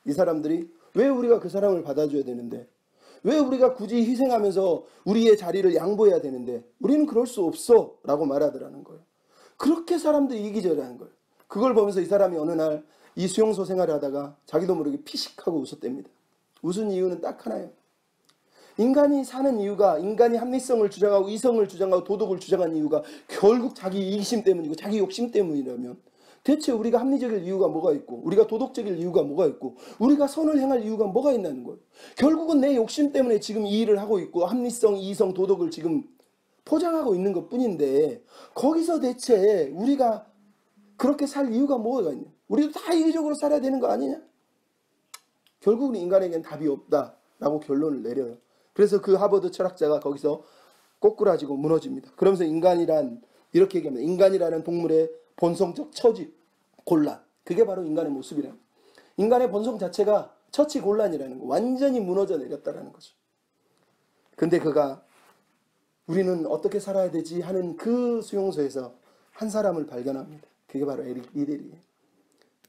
이 사람들이 왜 우리가 그 사람을 받아줘야 되는데 왜 우리가 굳이 희생하면서 우리의 자리를 양보해야 되는데 우리는 그럴 수 없어 라고 말하더라는 거예요. 그렇게 사람들이 이기적이라는 거예요. 그걸 보면서 이 사람이 어느 날 이 수용소 생활을 하다가 자기도 모르게 피식하고 웃었답니다. 웃은 이유는 딱 하나예요. 인간이 사는 이유가 인간이 합리성을 주장하고 이성을 주장하고 도덕을 주장한 이유가 결국 자기 이기심 때문이고 자기 욕심 때문이라면 대체 우리가 합리적일 이유가 뭐가 있고 우리가 도덕적일 이유가 뭐가 있고 우리가 선을 행할 이유가 뭐가 있냐는 거예요. 결국은 내 욕심 때문에 지금 이 일을 하고 있고 합리성, 이성, 도덕을 지금 포장하고 있는 것뿐인데 거기서 대체 우리가 그렇게 살 이유가 뭐가 있냐. 우리도 다 이기적으로 살아야 되는 거 아니냐. 결국은 인간에겐 답이 없다라고 결론을 내려요. 그래서 그 하버드 철학자가 거기서 꼬꾸라지고 무너집니다. 그러면서 인간이란 이렇게 얘기합니다. 인간이라는 동물의 본성적 처지, 곤란. 그게 바로 인간의 모습이라는 거예요. 인간의 본성 자체가 처치 곤란이라는 거. 완전히 무너져 내렸다라는 거죠. 근데 그가 우리는 어떻게 살아야 되지 하는 그 수용소에서 한 사람을 발견합니다. 그게 바로 에릭 리델이에요.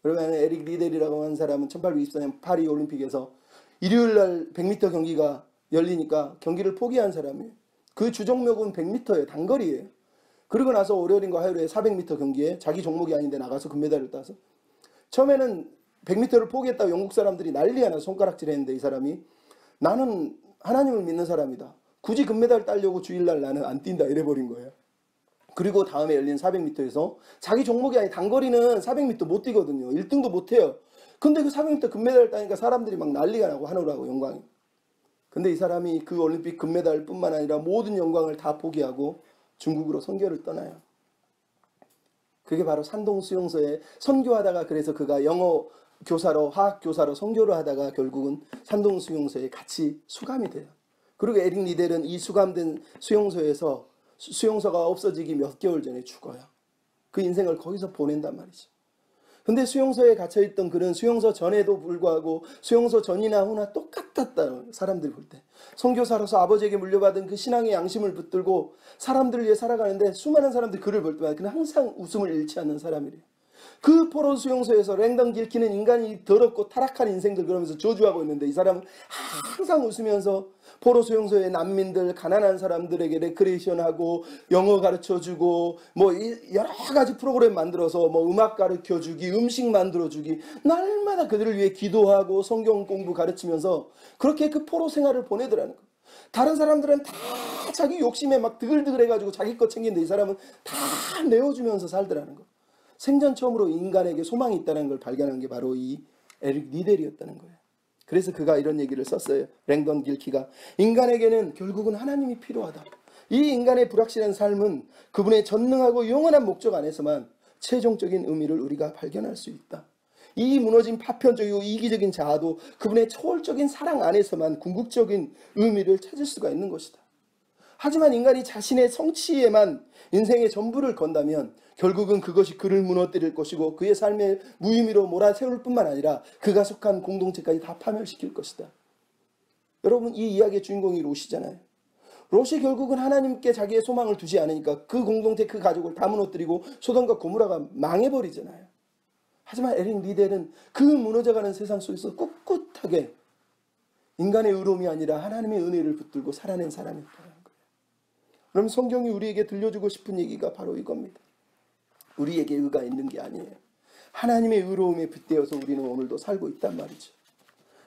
그러면 에릭 리델이라고 하는 사람은 1824년 파리 올림픽에서 일요일날 100m 경기가 열리니까 경기를 포기한 사람이에요. 그 주종목은 100m예요. 단거리예요. 그리고 나서 월요일인가 화요일에 400m 경기에 자기 종목이 아닌데 나가서 금메달을 따서 처음에는 100m를 포기했다고 영국 사람들이 난리가 나서 손가락질 했는데 이 사람이 나는 하나님을 믿는 사람이다. 굳이 금메달 따려고 주일날 나는 안 뛴다 이래버린 거예요. 그리고 다음에 열린 400m에서 자기 종목이 아닌 단거리는 400m 못 뛰거든요. 1등도 못 해요. 근데 그 400m 금메달을 따니까 사람들이 막 난리가 나고 하느라고 영광이. 근데 이 사람이 그 올림픽 금메달 뿐만 아니라 모든 영광을 다 포기하고 중국으로 선교를 떠나요. 그게 바로 산동 수용소에 선교하다가 그래서 그가 영어 교사로 화학 교사로 선교를 하다가 결국은 산동 수용소에 같이 수감이 돼요. 그리고 에릭 리델은 이 수감된 수용소에서 수용소가 없어지기 몇 개월 전에 죽어요. 그 인생을 거기서 보낸단 말이죠. 근데 수용소에 갇혀있던 그는 수용소 전에도 불구하고 수용소 전이나 후나 똑같았다. 사람들이 볼 때. 선교사로서 아버지에게 물려받은 그 신앙의 양심을 붙들고 사람들을 위해 살아가는데 수많은 사람들이 그를 볼 때마다 그는 항상 웃음을 잃지 않는 사람이래요. 그 포로 수용소에서 랭던 길키는 인간이 더럽고 타락한 인생들 그러면서 저주하고 있는데 이 사람은 항상 웃으면서 포로 수용소의 난민들 가난한 사람들에게 레크레이션하고 영어 가르쳐주고 뭐 여러 가지 프로그램 만들어서 뭐 음악 가르쳐주기 음식 만들어주기 날마다 그들을 위해 기도하고 성경 공부 가르치면서 그렇게 그 포로 생활을 보내더라는 거예요. 다른 사람들은 다 자기 욕심에 막 드글드글해가지고 자기 것 챙기는데 이 사람은 다 내어주면서 살더라는 거예요. 생전 처음으로 인간에게 소망이 있다는 걸 발견한 게 바로 이 에릭 리델이었다는 거예요. 그래서 그가 이런 얘기를 썼어요. 랭던 길키가 인간에게는 결국은 하나님이 필요하다. 이 인간의 불확실한 삶은 그분의 전능하고 영원한 목적 안에서만 최종적인 의미를 우리가 발견할 수 있다. 이 무너진 파편적이고 이기적인 자아도 그분의 초월적인 사랑 안에서만 궁극적인 의미를 찾을 수가 있는 것이다. 하지만 인간이 자신의 성취에만 인생의 전부를 건다면 결국은 그것이 그를 무너뜨릴 것이고 그의 삶의 무의미로 몰아세울 뿐만 아니라 그가 속한 공동체까지 다 파멸시킬 것이다. 여러분 이 이야기의 주인공이 롯이잖아요. 롯이 결국은 하나님께 자기의 소망을 두지 않으니까 그 공동체 그 가족을 다 무너뜨리고 소돔과 고모라가 망해버리잖아요. 하지만 에릭 리델은 그 무너져가는 세상 속에서 꿋꿋하게 인간의 의로움이 아니라 하나님의 은혜를 붙들고 살아낸 사람이었다는 거예요. 그럼 성경이 우리에게 들려주고 싶은 얘기가 바로 이겁니다. 우리에게 의가 있는 게 아니에요. 하나님의 의로움에 빗대어서 우리는 오늘도 살고 있단 말이죠.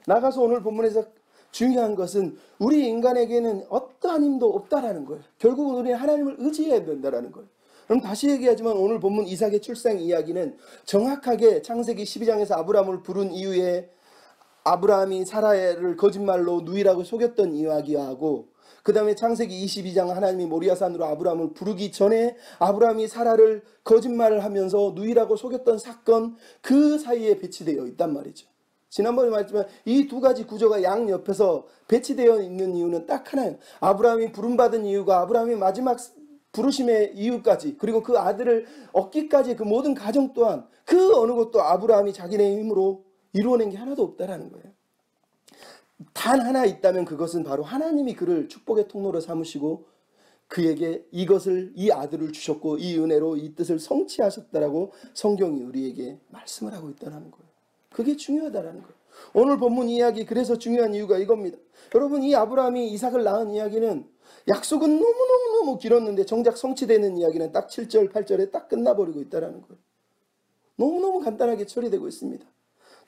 나가서 오늘 본문에서 중요한 것은 우리 인간에게는 어떠한 힘도 없다라는 거예요. 결국은 우리는 하나님을 의지해야 된다라는 거예요. 그럼 다시 얘기하지만 오늘 본문 이삭의 출생 이야기는 정확하게 창세기 12장에서 아브라함을 부른 이후에 아브라함이 사라를 거짓말로 누이라고 속였던 이야기하고 그 다음에 창세기 22장 하나님이 모리아산으로 아브라함을 부르기 전에 아브라함이 사라를 거짓말을 하면서 누이라고 속였던 사건 그 사이에 배치되어 있단 말이죠. 지난번에 말했지만 이 두 가지 구조가 양옆에서 배치되어 있는 이유는 딱 하나예요. 아브라함이 부름받은 이유가 아브라함이 마지막 부르심의 이유까지 그리고 그 아들을 얻기까지 그 모든 과정 또한 그 어느 것도 아브라함이 자기네 힘으로 이루어낸 게 하나도 없다라는 거예요. 단 하나 있다면 그것은 바로 하나님이 그를 축복의 통로로 삼으시고 그에게 이것을 이 아들을 주셨고 이 은혜로 이 뜻을 성취하셨다라고 성경이 우리에게 말씀을 하고 있다는 거예요. 그게 중요하다라는 거예요. 오늘 본문 이야기 그래서 중요한 이유가 이겁니다. 여러분 이 아브라함이 이삭을 낳은 이야기는 약속은 너무너무 길었는데 정작 성취되는 이야기는 딱 7절 8절에 딱 끝나버리고 있다는 거예요. 너무너무 간단하게 처리되고 있습니다.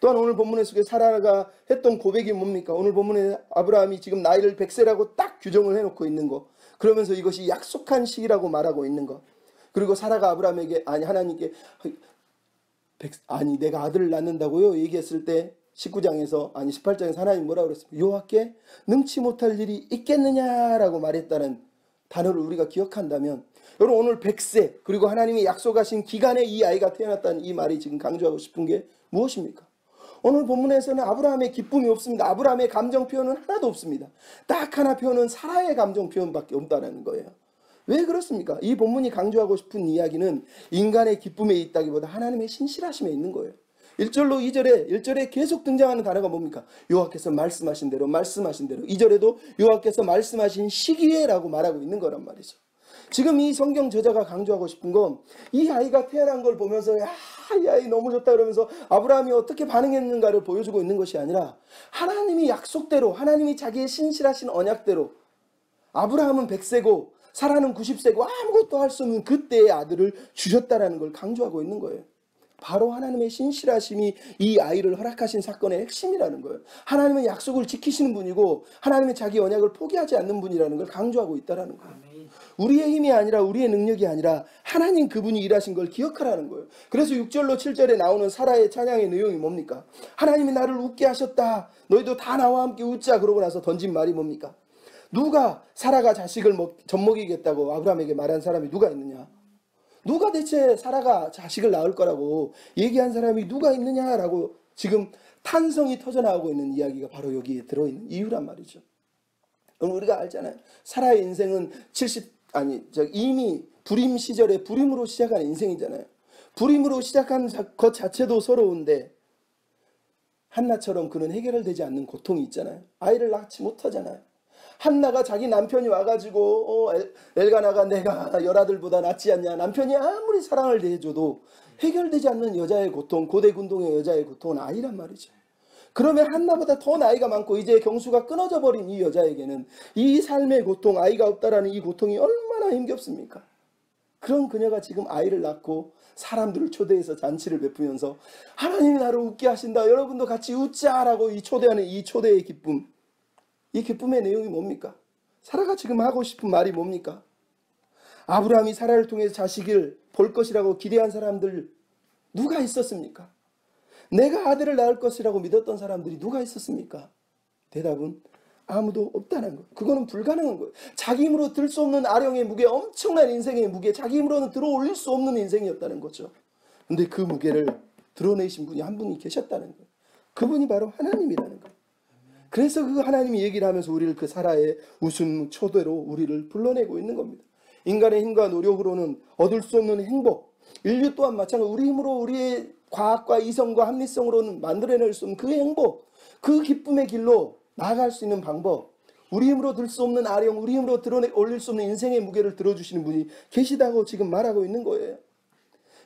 또한 오늘 본문의 속에 사라가 했던 고백이 뭡니까? 오늘 본문에 아브라함이 지금 나이를 100세라고 딱 규정을 해놓고 있는 거. 그러면서 이것이 약속한 시기라고 말하고 있는 거. 그리고 사라가 아브라함에게 하나님께 내가 아들을 낳는다고요? 얘기했을 때 18장에서 하나님 뭐라고 그랬습니까? 여호와께 능치 못할 일이 있겠느냐라고 말했다는 단어를 우리가 기억한다면 여러분 오늘 100세 그리고 하나님이 약속하신 기간에 이 아이가 태어났다는 이 말이 지금 강조하고 싶은 게 무엇입니까? 오늘 본문에서는 아브라함의 기쁨이 없습니다. 아브라함의 감정 표현은 하나도 없습니다. 딱 하나 표현은 사라의 감정 표현밖에 없다는 거예요. 왜 그렇습니까? 이 본문이 강조하고 싶은 이야기는 인간의 기쁨에 있다기보다 하나님의 신실하심에 있는 거예요. 1절로 1절에 계속 등장하는 단어가 뭡니까? 여호와께서 말씀하신 대로 2절에도 여호와께서 말씀하신 시기에라고 말하고 있는 거란 말이죠. 지금 이 성경 저자가 강조하고 싶은 건 이 아이가 태어난 걸 보면서 이 아이 너무 좋다 그러면서 아브라함이 어떻게 반응했는가를 보여주고 있는 것이 아니라 하나님이 약속대로 하나님이 자기의 신실하신 언약대로 아브라함은 100세고 사라는 90세고 아무것도 할 수 없는 그때의 아들을 주셨다라는 걸 강조하고 있는 거예요. 바로 하나님의 신실하심이 이 아이를 허락하신 사건의 핵심이라는 거예요. 하나님은 약속을 지키시는 분이고 하나님은 자기 언약을 포기하지 않는 분이라는 걸 강조하고 있다는 거예요. 우리의 힘이 아니라 우리의 능력이 아니라 하나님 그분이 일하신 걸 기억하라는 거예요. 그래서 6절로 7절에 나오는 사라의 찬양의 내용이 뭡니까? 하나님이 나를 웃게 하셨다. 너희도 다 나와 함께 웃자. 그러고 나서 던진 말이 뭡니까? 누가 사라가 자식을 젖먹이겠다고 아브라함에게 말한 사람이 누가 있느냐? 누가 대체 사라가 자식을 낳을 거라고 얘기한 사람이 누가 있느냐라고 지금 탄성이 터져나오고 있는 이야기가 바로 여기에 들어있는 이유란 말이죠. 우리가 알잖아요. 사라의 인생은 이미 불임 시절에 불임으로 시작한 인생이잖아요. 불임으로 시작한 것 자체도 서러운데 한나처럼 그는 해결되지 않는 고통이 있잖아요. 아이를 낳지 못하잖아요. 한나가 자기 남편이 와가지고 엘가나가 내가 열아들보다 낫지 않냐. 남편이 아무리 사랑을 대해줘도 해결되지 않는 여자의 고통, 고대 군동의 여자의 고통은 아이란 말이죠. 그러면 한나보다 더 나이가 많고 이제 경수가 끊어져 버린 이 여자에게는 이 삶의 고통, 아이가 없다라는 이 고통이 얼마나 힘겹습니까? 그런 그녀가 지금 아이를 낳고 사람들을 초대해서 잔치를 베푸면서 하나님이 나를 웃게 하신다. 여러분도 같이 웃자라고 이 초대하는 이 초대의 기쁨. 이 기쁨의 내용이 뭡니까? 사라가 지금 하고 싶은 말이 뭡니까? 아브라함이 사라를 통해서 자식을 볼 것이라고 기대한 사람들 누가 있었습니까? 내가 아들을 낳을 것이라고 믿었던 사람들이 누가 있었습니까? 대답은 아무도 없다는 거. 그거는 불가능한 거예요. 자기 힘으로 들 수 없는 아령의 무게, 엄청난 인생의 무게, 자기 힘으로는 들어 올릴 수 없는 인생이었다는 거죠. 근데 그 무게를 드러내신 분이 한 분이 계셨다는 거예요. 그분이 바로 하나님이라는 거예요. 그래서 그 하나님이 얘기를 하면서 우리를 그 사라의 웃음 초대로 우리를 불러내고 있는 겁니다. 인간의 힘과 노력으로는 얻을 수 없는 행복, 인류 또한 마찬가지로 우리 힘으로 우리의 과학과 이성과 합리성으로는 만들어낼 수 없는 그 행복, 그 기쁨의 길로 나아갈 수 있는 방법, 우리 힘으로 들 수 없는 아령, 우리 힘으로 올릴 수 없는 인생의 무게를 들어주시는 분이 계시다고 지금 말하고 있는 거예요.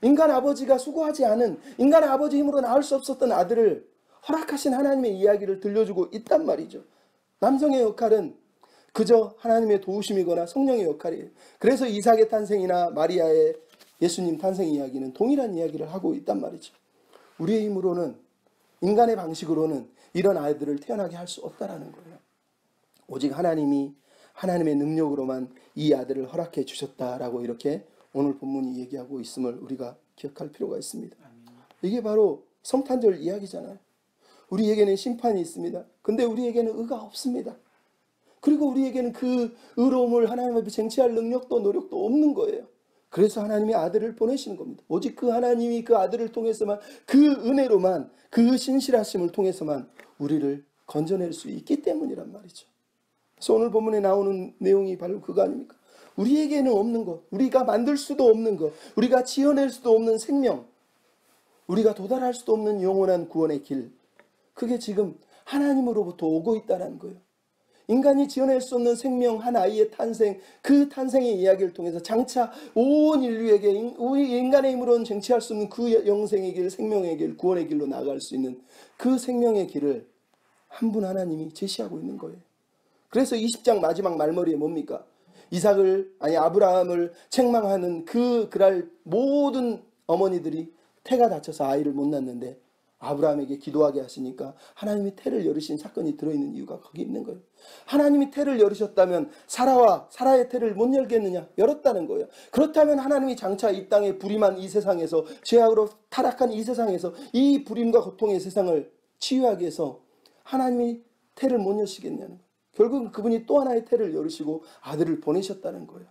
인간 아버지가 수고하지 않은, 인간 아버지 힘으로 낳을 수 없었던 아들을 허락하신 하나님의 이야기를 들려주고 있단 말이죠. 남성의 역할은 그저 하나님의 도우심이거나 성령의 역할이에요. 그래서 이삭의 탄생이나 마리아의 예수님 탄생 이야기는 동일한 이야기를 하고 있단 말이죠. 우리의 힘으로는, 인간의 방식으로는 이런 아이들을 태어나게 할 수 없다라는 거예요. 오직 하나님이 하나님의 능력으로만 이 아들을 허락해 주셨다라고 이렇게 오늘 본문이 얘기하고 있음을 우리가 기억할 필요가 있습니다. 이게 바로 성탄절 이야기잖아요. 우리에게는 심판이 있습니다. 근데 우리에게는 의가 없습니다. 그리고 우리에게는 그 의로움을 하나님 앞에 쟁취할 능력도 노력도 없는 거예요. 그래서 하나님이 아들을 보내시는 겁니다. 오직 그 하나님이 그 아들을 통해서만, 그 은혜로만, 그 신실하심을 통해서만 우리를 건져낼 수 있기 때문이란 말이죠. 그래서 오늘 본문에 나오는 내용이 바로 그거 아닙니까? 우리에게는 없는 것, 우리가 만들 수도 없는 것, 우리가 지어낼 수도 없는 생명, 우리가 도달할 수도 없는 영원한 구원의 길, 그게 지금 하나님으로부터 오고 있다는 거예요. 인간이 지어낼 수 없는 생명, 한 아이의 탄생, 그 탄생의 이야기를 통해서 장차 온 인류에게 우리 인간의 힘으로는 쟁취할 수 없는 그 영생의 길, 생명의 길, 구원의 길로 나아갈 수 있는 그 생명의 길을 한 분 하나님이 제시하고 있는 거예요. 그래서 20장 마지막 말머리에 뭡니까? 아브라함을 책망하는 그날 모든 어머니들이 태가 다쳐서 아이를 못 낳는데 아브라함에게 기도하게 하시니까 하나님이 태를 열으신 사건이 들어있는 이유가 거기 있는 거예요. 하나님이 태를 열으셨다면 사라의 태를 못 열겠느냐? 열었다는 거예요. 그렇다면 하나님이 장차 이 땅에 불임한 이 세상에서, 죄악으로 타락한 이 세상에서 이 불임과 고통의 세상을 치유하기 위해서 하나님이 태를 못 여시겠냐는 거예요. 결국은 그분이 또 하나의 태를 열으시고 아들을 보내셨다는 거예요.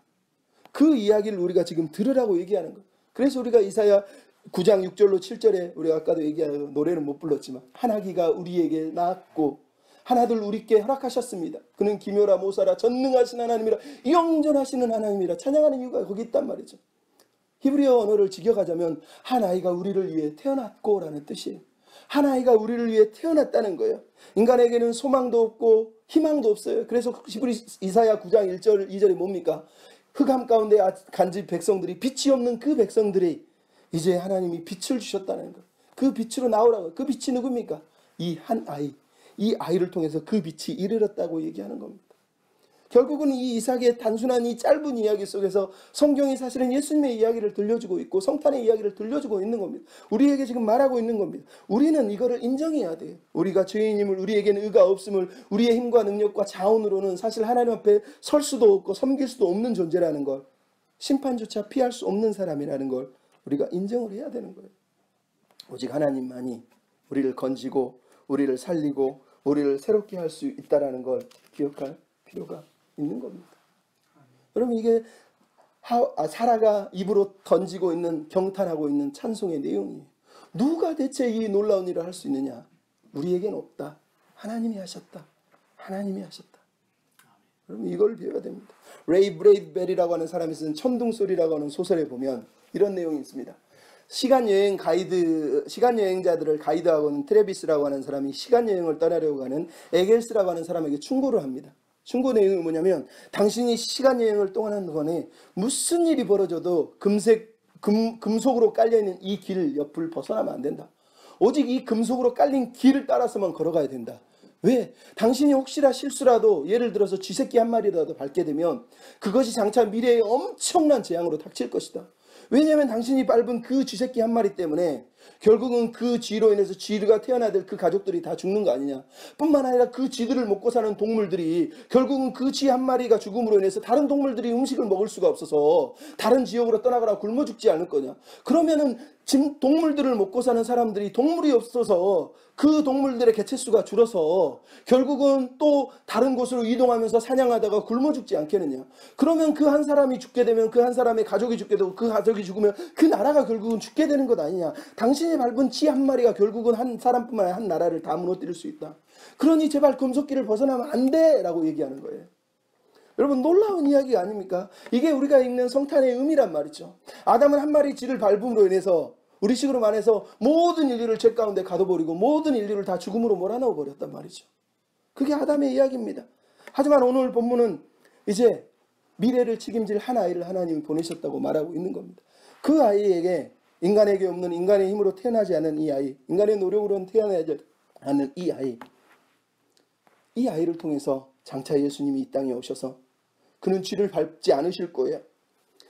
그 이야기를 우리가 지금 들으라고 얘기하는 거예요. 그래서 우리가 이사야 9장 6절로 7절에 우리가 아까도 얘기한 노래는 못 불렀지만 하나기가 우리에게 낳았고 하나둘 우리께 허락하셨습니다. 그는 기묘라 모사라 전능하신 하나님이라 영전하시는 하나님이라 찬양하는 이유가 거기 있단 말이죠. 히브리어 언어를 직역하자면 한 아이가 우리를 위해 태어났고 라는 뜻이에요. 한 아이가 우리를 위해 태어났다는 거예요. 인간에게는 소망도 없고 희망도 없어요. 그래서 이사야 9장 1절 2절이 뭡니까? 흑암 가운데 간직 백성들이, 빛이 없는 그 백성들이 이제 하나님이 빛을 주셨다는 거. 그 빛으로 나오라고. 그 빛이 누굽니까? 이 한 아이. 이 아이를 통해서 그 빛이 이르렀다고 얘기하는 겁니다. 결국은 이 이삭의 단순한 이 짧은 이야기 속에서 성경이 사실은 예수님의 이야기를 들려주고 있고 성탄의 이야기를 들려주고 있는 겁니다. 우리에게 지금 말하고 있는 겁니다. 우리는 이거를 인정해야 돼요. 우리가 죄인임을, 우리에게는 의가 없음을, 우리의 힘과 능력과 자원으로는 사실 하나님 앞에 설 수도 없고 섬길 수도 없는 존재라는 걸, 심판조차 피할 수 없는 사람이라는 걸 우리가 인정을 해야 되는 거예요. 오직 하나님만이 우리를 건지고 우리를 살리고 우리를 새롭게 할 수 있다는 걸 기억할 필요가 있는 겁니다. 여러분, 이게 사라가 입으로 던지고 있는 경탄하고 있는 찬송의 내용이에요. 누가 대체 이 놀라운 일을 할 수 있느냐? 우리에겐 없다. 하나님이 하셨다. 하나님이 하셨다. 그럼 이걸 배워야 됩니다. 레이 브레이드벨이라고 하는 사람이 쓴 천둥소리라고 하는 소설에 보면 이런 내용이 있습니다. 시간여행자들을 가이드하고 있는 트래비스라고 하는 사람이 시간여행을 떠나려고 하는 에겔스라고 하는 사람에게 충고를 합니다. 충고 내용이 뭐냐면, 당신이 시간여행을 떠나는 동안에 무슨 일이 벌어져도 금속으로 깔려있는 이 길 옆을 벗어나면 안 된다. 오직 이 금속으로 깔린 길을 따라서만 걸어가야 된다. 왜? 당신이 혹시나 실수라도, 예를 들어서 쥐새끼 한 마리라도 밟게 되면 그것이 장차 미래에 엄청난 재앙으로 닥칠 것이다. 왜냐하면 당신이 밟은 그 쥐새끼 한 마리 때문에 결국은 그 쥐로 인해서 쥐가 태어나야 될 그 가족들이 다 죽는 거 아니냐. 뿐만 아니라 그 쥐들을 먹고 사는 동물들이 결국은 그 쥐 한 마리가 죽음으로 인해서 다른 동물들이 음식을 먹을 수가 없어서 다른 지역으로 떠나거나 굶어 죽지 않을 거냐. 그러면은 동물들을 먹고 사는 사람들이 동물이 없어서 그 동물들의 개체수가 줄어서 결국은 또 다른 곳으로 이동하면서 사냥하다가 굶어 죽지 않겠느냐. 그러면 그 한 사람이 죽게 되면 그 한 사람의 가족이 죽게 되고 그 가족이 죽으면 그 나라가 결국은 죽게 되는 것 아니냐. 당신이 밟은 쥐 한 마리가 결국은 한 사람뿐만 아니라 한 나라를 다 무너뜨릴 수 있다. 그러니 제발 금속길을 벗어나면 안 돼 라고 얘기하는 거예요. 여러분, 놀라운 이야기 아닙니까? 이게 우리가 읽는 성탄의 의미란 말이죠. 아담은 한 마리 쥐를 밟음으로 인해서 우리식으로 말해서 모든 인류를 죄 가운데 가둬버리고 모든 인류를 다 죽음으로 몰아넣어 버렸단 말이죠. 그게 아담의 이야기입니다. 하지만 오늘 본문은 이제 미래를 책임질 한 아이를 하나님이 보내셨다고 말하고 있는 겁니다. 그 아이에게 인간에게 없는, 인간의 힘으로 태어나지 않은 이 아이, 인간의 노력으로는 태어나지 않은 이 아이를 통해서 장차 예수님이 이 땅에 오셔서 그는 쥐를 밟지 않으실 거예요.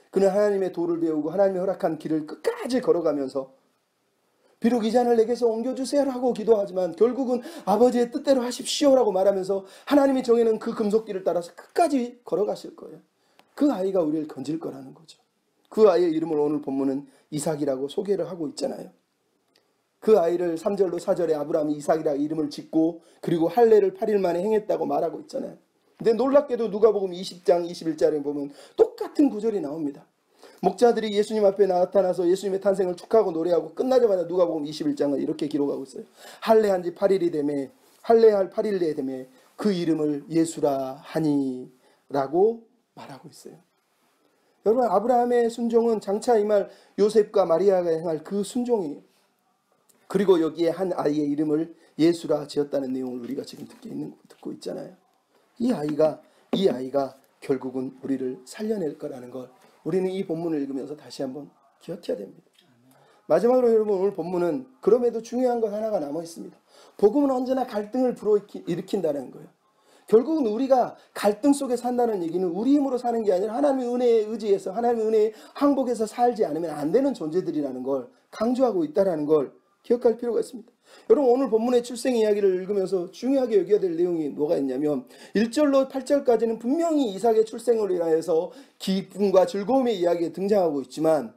그는 하나님의 도를 배우고 하나님이 허락한 길을 끝까지 걸어가면서 비록 이 잔을 내게서 옮겨주세요라고 기도하지만 결국은 아버지의 뜻대로 하십시오라고 말하면서 하나님이 정해놓은 그 금속길을 따라서 끝까지 걸어가실 거예요. 그 아이가 우리를 건질 거라는 거죠. 그 아이의 이름을 오늘 본문은 이삭이라고 소개를 하고 있잖아요. 그 아이를 3절로 4절에 아브라함이 이삭이라고 이름을 짓고 그리고 할례를 8일 만에 행했다고 말하고 있잖아요. 근데 놀랍게도 누가복음 20장 21절에 보면 똑같은 구절이 나옵니다. 목자들이 예수님 앞에 나타나서 예수님의 탄생을 축하하고 노래하고 끝나자마자 누가복음 21장은 이렇게 기록하고 있어요. 할례한 지 8일이 되매, 할례할 8일에 되매 그 이름을 예수라 하니 라고 말하고 있어요. 여러분, 아브라함의 순종은 장차 임할 요셉과 마리아가 행할 그 순종이에요. 그리고 여기에 한 아이의 이름을 예수라 지었다는 내용을 우리가 지금 듣고 있잖아요. 이 아이가 결국은 우리를 살려낼 거라는 걸 우리는 이 본문을 읽으면서 다시 한번 기억해야 됩니다. 마지막으로 여러분, 오늘 본문은 그럼에도 중요한 것 하나가 남아 있습니다. 복음은 언제나 갈등을 불러일으킨다는 거예요. 결국은 우리가 갈등 속에 산다는 얘기는 우리 힘으로 사는 게 아니라 하나님의 은혜에 의지해서 하나님의 은혜에 항복해서 살지 않으면 안 되는 존재들이라는 걸 강조하고 있다는 걸 기억할 필요가 있습니다. 여러분, 오늘 본문의 출생 이야기를 읽으면서 중요하게 여겨야 될 내용이 뭐가 있냐면 1절로 8절까지는 분명히 이삭의 출생을 위하여서 기쁨과 즐거움의 이야기가 등장하고 있지만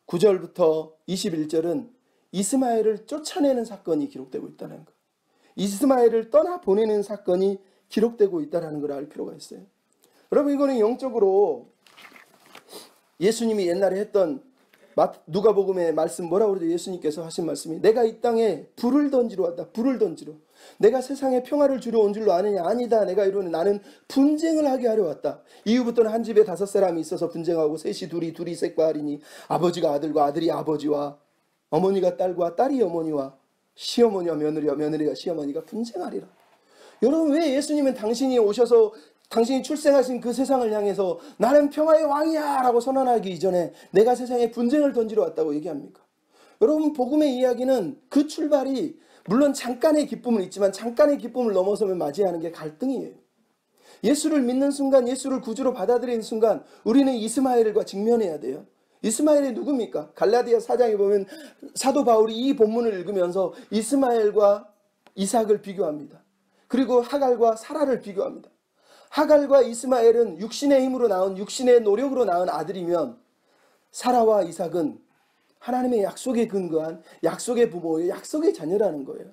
9절부터 21절은 이스마엘을 쫓아내는 사건이 기록되고 있다는 것, 이스마엘을 떠나보내는 사건이 기록되고 있다는 걸 알 필요가 있어요. 여러분, 이거는 영적으로 예수님이 옛날에 했던 누가복음의 말씀, 뭐라고 그러죠? 예수님께서 하신 말씀이 내가 이 땅에 불을 던지러 왔다. 불을 던지러. 내가 세상에 평화를 주러 온 줄로 아느냐? 아니다. 내가 이르노니 나는 분쟁을 하게 하려 왔다. 이후부터는 한 집에 5사람이 있어서 분쟁하고 셋이 둘이 셋과 하리니 아버지가 아들과 아들이 아버지와 어머니가 딸과 딸이 어머니와 시어머니와 며느리와 며느리가 시어머니가 분쟁하리라. 여러분, 왜 예수님은 당신이 오셔서 당신이 출생하신 그 세상을 향해서 나는 평화의 왕이야 라고 선언하기 이전에 내가 세상에 분쟁을 던지러 왔다고 얘기합니까? 여러분, 복음의 이야기는 그 출발이 물론 잠깐의 기쁨은 있지만 잠깐의 기쁨을 넘어서면 맞이하는 게 갈등이에요. 예수를 믿는 순간, 예수를 구주로 받아들이는 순간 우리는 이스마엘과 직면해야 돼요. 이스마엘이 누굽니까? 갈라디아 4장에 보면 사도 바울이 이 본문을 읽으면서 이스마엘과 이삭을 비교합니다. 그리고 하갈과 사라를 비교합니다. 하갈과 이스마엘은 육신의 힘으로 낳은, 육신의 노력으로 낳은 아들이면 사라와 이삭은 하나님의 약속에 근거한 약속의 부모의 약속의 자녀라는 거예요.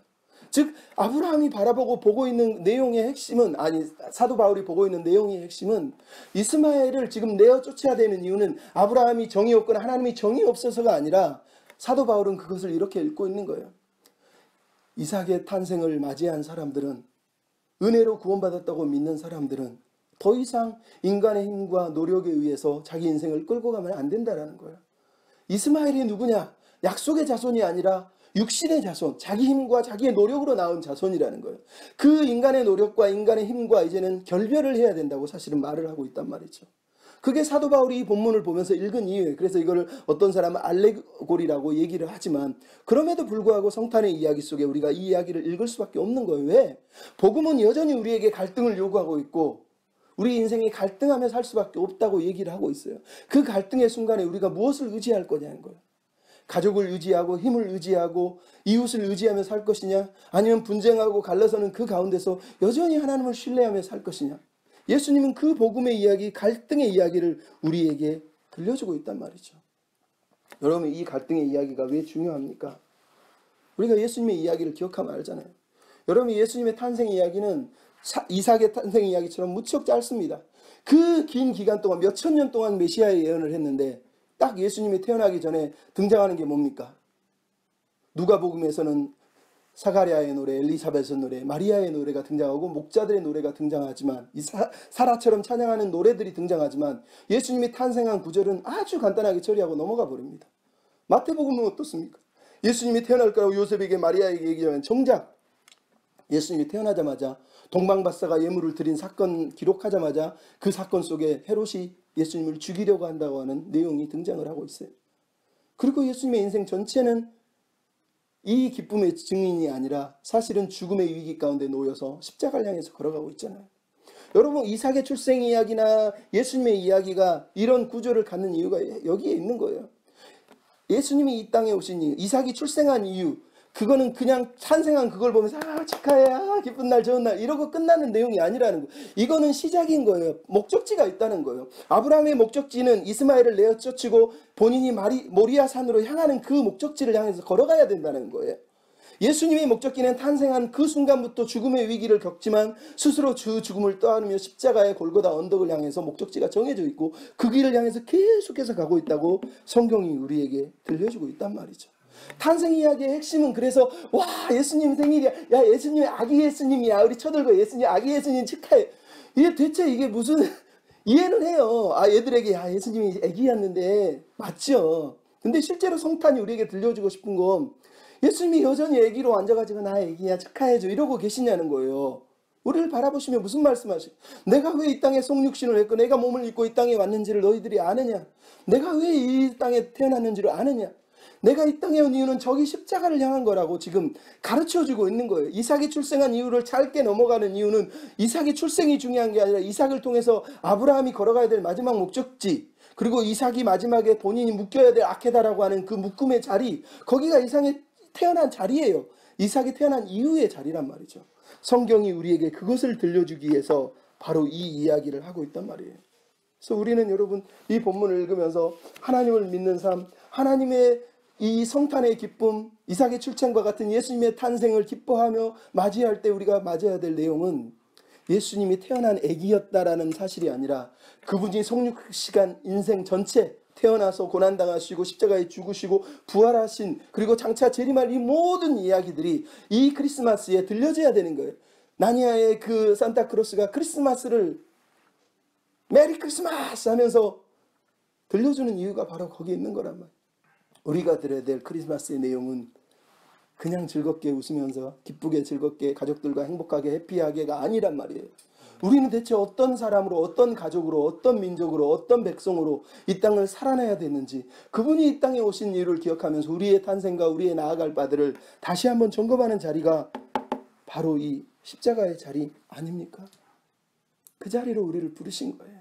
즉 아브라함이 바라보고 보고 있는 내용의 핵심은, 아니 사도 바울이 보고 있는 내용의 핵심은, 이스마엘을 지금 내어 쫓아야 되는 이유는 아브라함이 정이 없거나 하나님이 정이 없어서가 아니라, 사도 바울은 그것을 이렇게 읽고 있는 거예요. 이삭의 탄생을 맞이한 사람들은, 은혜로 구원받았다고 믿는 사람들은 더 이상 인간의 힘과 노력에 의해서 자기 인생을 끌고 가면 안 된다라는 거예요. 이스마엘이 누구냐? 약속의 자손이 아니라 육신의 자손, 자기 힘과 자기의 노력으로 낳은 자손이라는 거예요. 그 인간의 노력과 인간의 힘과 이제는 결별을 해야 된다고 사실은 말을 하고 있단 말이죠. 그게 사도 바울이 이 본문을 보면서 읽은 이유예요. 그래서 이거를 어떤 사람은 알레고리라고 얘기를 하지만, 그럼에도 불구하고 성탄의 이야기 속에 우리가 이 이야기를 읽을 수밖에 없는 거예요. 왜? 복음은 여전히 우리에게 갈등을 요구하고 있고 우리 인생이 갈등하며 살 수밖에 없다고 얘기를 하고 있어요. 그 갈등의 순간에 우리가 무엇을 의지할 거냐는 거예요. 가족을 의지하고 힘을 의지하고 이웃을 의지하며 살 것이냐, 아니면 분쟁하고 갈라서는 그 가운데서 여전히 하나님을 신뢰하며 살 것이냐. 예수님은 그 복음의 이야기, 갈등의 이야기를 우리에게 들려주고 있단 말이죠. 여러분, 이 갈등의 이야기가 왜 중요합니까? 우리가 예수님의 이야기를 기억하면 알잖아요. 여러분, 예수님의 탄생 이야기는 이삭의 탄생 이야기처럼 무척 짧습니다. 그 긴 기간 동안 몇천 년 동안 메시아의 예언을 했는데 딱 예수님이 태어나기 전에 등장하는 게 뭡니까? 누가복음에서는 사가랴의 노래, 엘리사벳의 노래, 마리아의 노래가 등장하고 목자들의 노래가 등장하지만, 이 사라처럼 찬양하는 노래들이 등장하지만, 예수님이 탄생한 구절은 아주 간단하게 처리하고 넘어가 버립니다. 마태복음은 어떻습니까? 예수님이 태어날 거라고 요셉에게 마리아에게 얘기하면 정작 예수님이 태어나자마자 동방박사가 예물을 드린 사건 기록하자마자 그 사건 속에 헤롯이 예수님을 죽이려고 한다고 하는 내용이 등장을 하고 있어요. 그리고 예수님의 인생 전체는 이 기쁨의 증인이 아니라 사실은 죽음의 위기 가운데 놓여서 십자가를 향해서 걸어가고 있잖아요. 여러분, 이삭의 출생 이야기나 예수님의 이야기가 이런 구조를 갖는 이유가 여기에 있는 거예요. 예수님이 이 땅에 오신 이유, 이삭이 출생한 이유, 그거는 그냥 탄생한 그걸 보면서 축하해, 기쁜 날, 좋은 날 이러고 끝나는 내용이 아니라는 거예요. 이거는 시작인 거예요. 목적지가 있다는 거예요. 아브라함의 목적지는 이스마엘을 내어 쫓고 본인이 모리아 산으로 향하는 그 목적지를 향해서 걸어가야 된다는 거예요. 예수님의 목적지는 탄생한 그 순간부터 죽음의 위기를 겪지만 스스로 그 죽음을 떠안으며 십자가의 골고다 언덕을 향해서 목적지가 정해져 있고 그 길을 향해서 계속해서 가고 있다고 성경이 우리에게 들려주고 있단 말이죠. 탄생 이야기의 핵심은 그래서 예수님 생일이야, 야 예수님 아기 예수님이야, 우리 쳐들고 예수님 아기 예수님 축하해. 이게 대체 이게 무슨 이해는 해요. 얘들에게 예수님이 아기였는데 맞죠. 근데 실제로 성탄이 우리에게 들려주고 싶은 건 예수님이 여전히 아기로 앉아가지고 나 아기야 축하해줘 이러고 계시냐는 거예요. 우리를 바라보시며 무슨 말씀하시죠? 내가 왜 이 땅에 속육신을 했고 내가 몸을 입고 이 땅에 왔는지를 너희들이 아느냐? 내가 왜 이 땅에 태어났는지를 아느냐? 내가 이 땅에 온 이유는 저기 십자가를 향한 거라고 지금 가르쳐주고 있는 거예요. 이삭이 출생한 이유를 짧게 넘어가는 이유는 이삭의 출생이 중요한 게 아니라 이삭을 통해서 아브라함이 걸어가야 될 마지막 목적지, 그리고 이삭이 마지막에 본인이 묶여야 될 아케다라고 하는 그 묶음의 자리, 거기가 이삭이 태어난 자리예요. 이삭이 태어난 이후의 자리란 말이죠. 성경이 우리에게 그것을 들려주기 위해서 바로 이 이야기를 하고 있단 말이에요. 그래서 우리는 여러분 이 본문을 읽으면서 하나님을 믿는 삶, 하나님의 이 성탄의 기쁨, 이삭의 출생과 같은 예수님의 탄생을 기뻐하며 맞이할 때 우리가 맞아야 될 내용은 예수님이 태어난 아기였다라는 사실이 아니라 그분이 성육시간 인생 전체 태어나서 고난당하시고 십자가에 죽으시고 부활하신, 그리고 장차 재림할 이 모든 이야기들이 이 크리스마스에 들려져야 되는 거예요. 나니아의 그 산타크로스가 크리스마스를 메리 크리스마스 하면서 들려주는 이유가 바로 거기에 있는 거란 말이에요. 우리가 들어야 될 크리스마스의 내용은 그냥 즐겁게 웃으면서 기쁘게 즐겁게 가족들과 행복하게 해피하게가 아니란 말이에요. 우리는 대체 어떤 사람으로, 어떤 가족으로, 어떤 민족으로, 어떤 백성으로 이 땅을 살아내야 되는지, 그분이 이 땅에 오신 이유를 기억하면서 우리의 탄생과 우리의 나아갈 바들을 다시 한번 점검하는 자리가 바로 이 십자가의 자리 아닙니까? 그 자리로 우리를 부르신 거예요.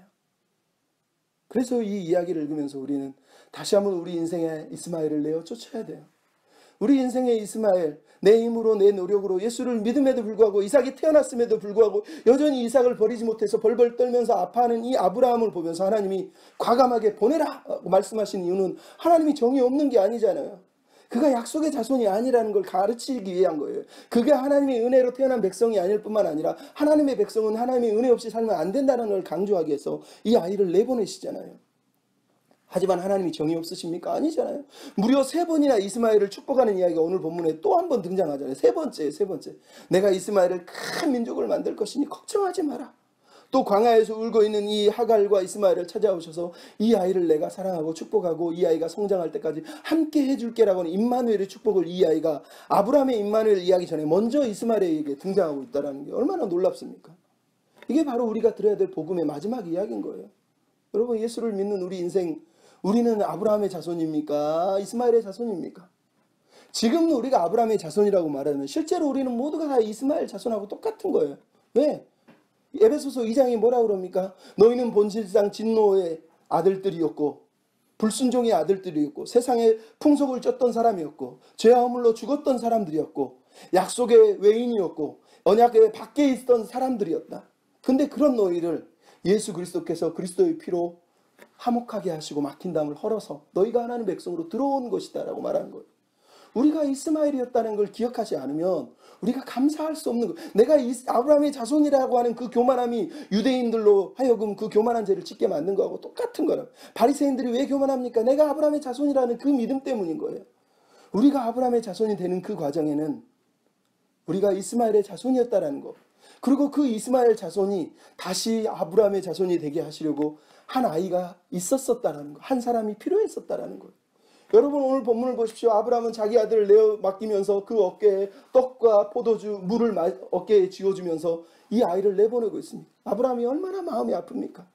그래서 이 이야기를 읽으면서 우리는 다시 한번 우리 인생의 이스마엘을 내어 쫓아야 돼요. 우리 인생의 이스마엘, 내 힘으로 내 노력으로 예수를 믿음에도 불구하고 이삭이 태어났음에도 불구하고 여전히 이삭을 버리지 못해서 벌벌 떨면서 아파하는 이 아브라함을 보면서 하나님이 과감하게 보내라 말씀하신 이유는 하나님이 정이 없는 게 아니잖아요. 그가 약속의 자손이 아니라는 걸 가르치기 위한 거예요. 그게 하나님의 은혜로 태어난 백성이 아닐 뿐만 아니라 하나님의 백성은 하나님의 은혜 없이 살면 안 된다는 걸 강조하기 위해서 이 아이를 내보내시잖아요. 하지만 하나님이 정이 없으십니까? 아니잖아요. 무려 3번이나 이스마엘을 축복하는 이야기가 오늘 본문에 또 한 번 등장하잖아요. 세 번째. 내가 이스마엘을 큰 민족을 만들 것이니 걱정하지 마라. 또 광야에서 울고 있는 이 하갈과 이스마엘을 찾아오셔서 이 아이를 내가 사랑하고 축복하고 이 아이가 성장할 때까지 함께 해줄게라고 하는 임마누엘의 축복을 이 아이가 아브라함의 임마누엘 이야기 전에 먼저 이스마엘에게 등장하고 있다는 게 얼마나 놀랍습니까? 이게 바로 우리가 들어야 될 복음의 마지막 이야기인 거예요. 여러분, 예수를 믿는 우리 인생, 우리는 아브라함의 자손입니까? 이스마엘의 자손입니까? 지금 우리가 아브라함의 자손이라고 말하면 실제로 우리는 모두가 다 이스마엘 자손하고 똑같은 거예요. 왜? 에베소서 2장이 뭐라고 그럽니까? 너희는 본질상 진노의 아들들이었고 불순종의 아들들이었고 세상의 풍속을 쫓던 사람이었고 죄와 허물로 죽었던 사람들이었고 약속의 외인이었고 언약의 밖에 있던 사람들이었다. 근데 그런 너희를 예수 그리스도께서 그리스도의 피로 화목하게 하시고 막힌 담을 헐어서 너희가 하나님의 백성으로 들어온 것이다 라고 말하는 거예요. 우리가 이스마엘이었다는 걸 기억하지 않으면 우리가 감사할 수 없는 거예요. 내가 아브라함의 자손이라고 하는 그 교만함이 유대인들로 하여금 그 교만한 죄를 짓게 만든 거하고 똑같은 거라. 바리새인들이 왜 교만합니까? 내가 아브라함의 자손이라는 그 믿음 때문인 거예요. 우리가 아브라함의 자손이 되는 그 과정에는 우리가 이스마엘의 자손이었다라는 거, 그리고 그 이스마엘 자손이 다시 아브라함의 자손이 되게 하시려고 한 아이가 있었었다라는 거, 한 사람이 필요했었다라는 거예요. 여러분, 오늘 본문을 보십시오. 아브라함은 자기 아들을 내어 맡기면서 그 어깨에 떡과 포도주, 물을 어깨에 쥐어주면서 이 아이를 내보내고 있습니다. 아브라함이 얼마나 마음이 아픕니까?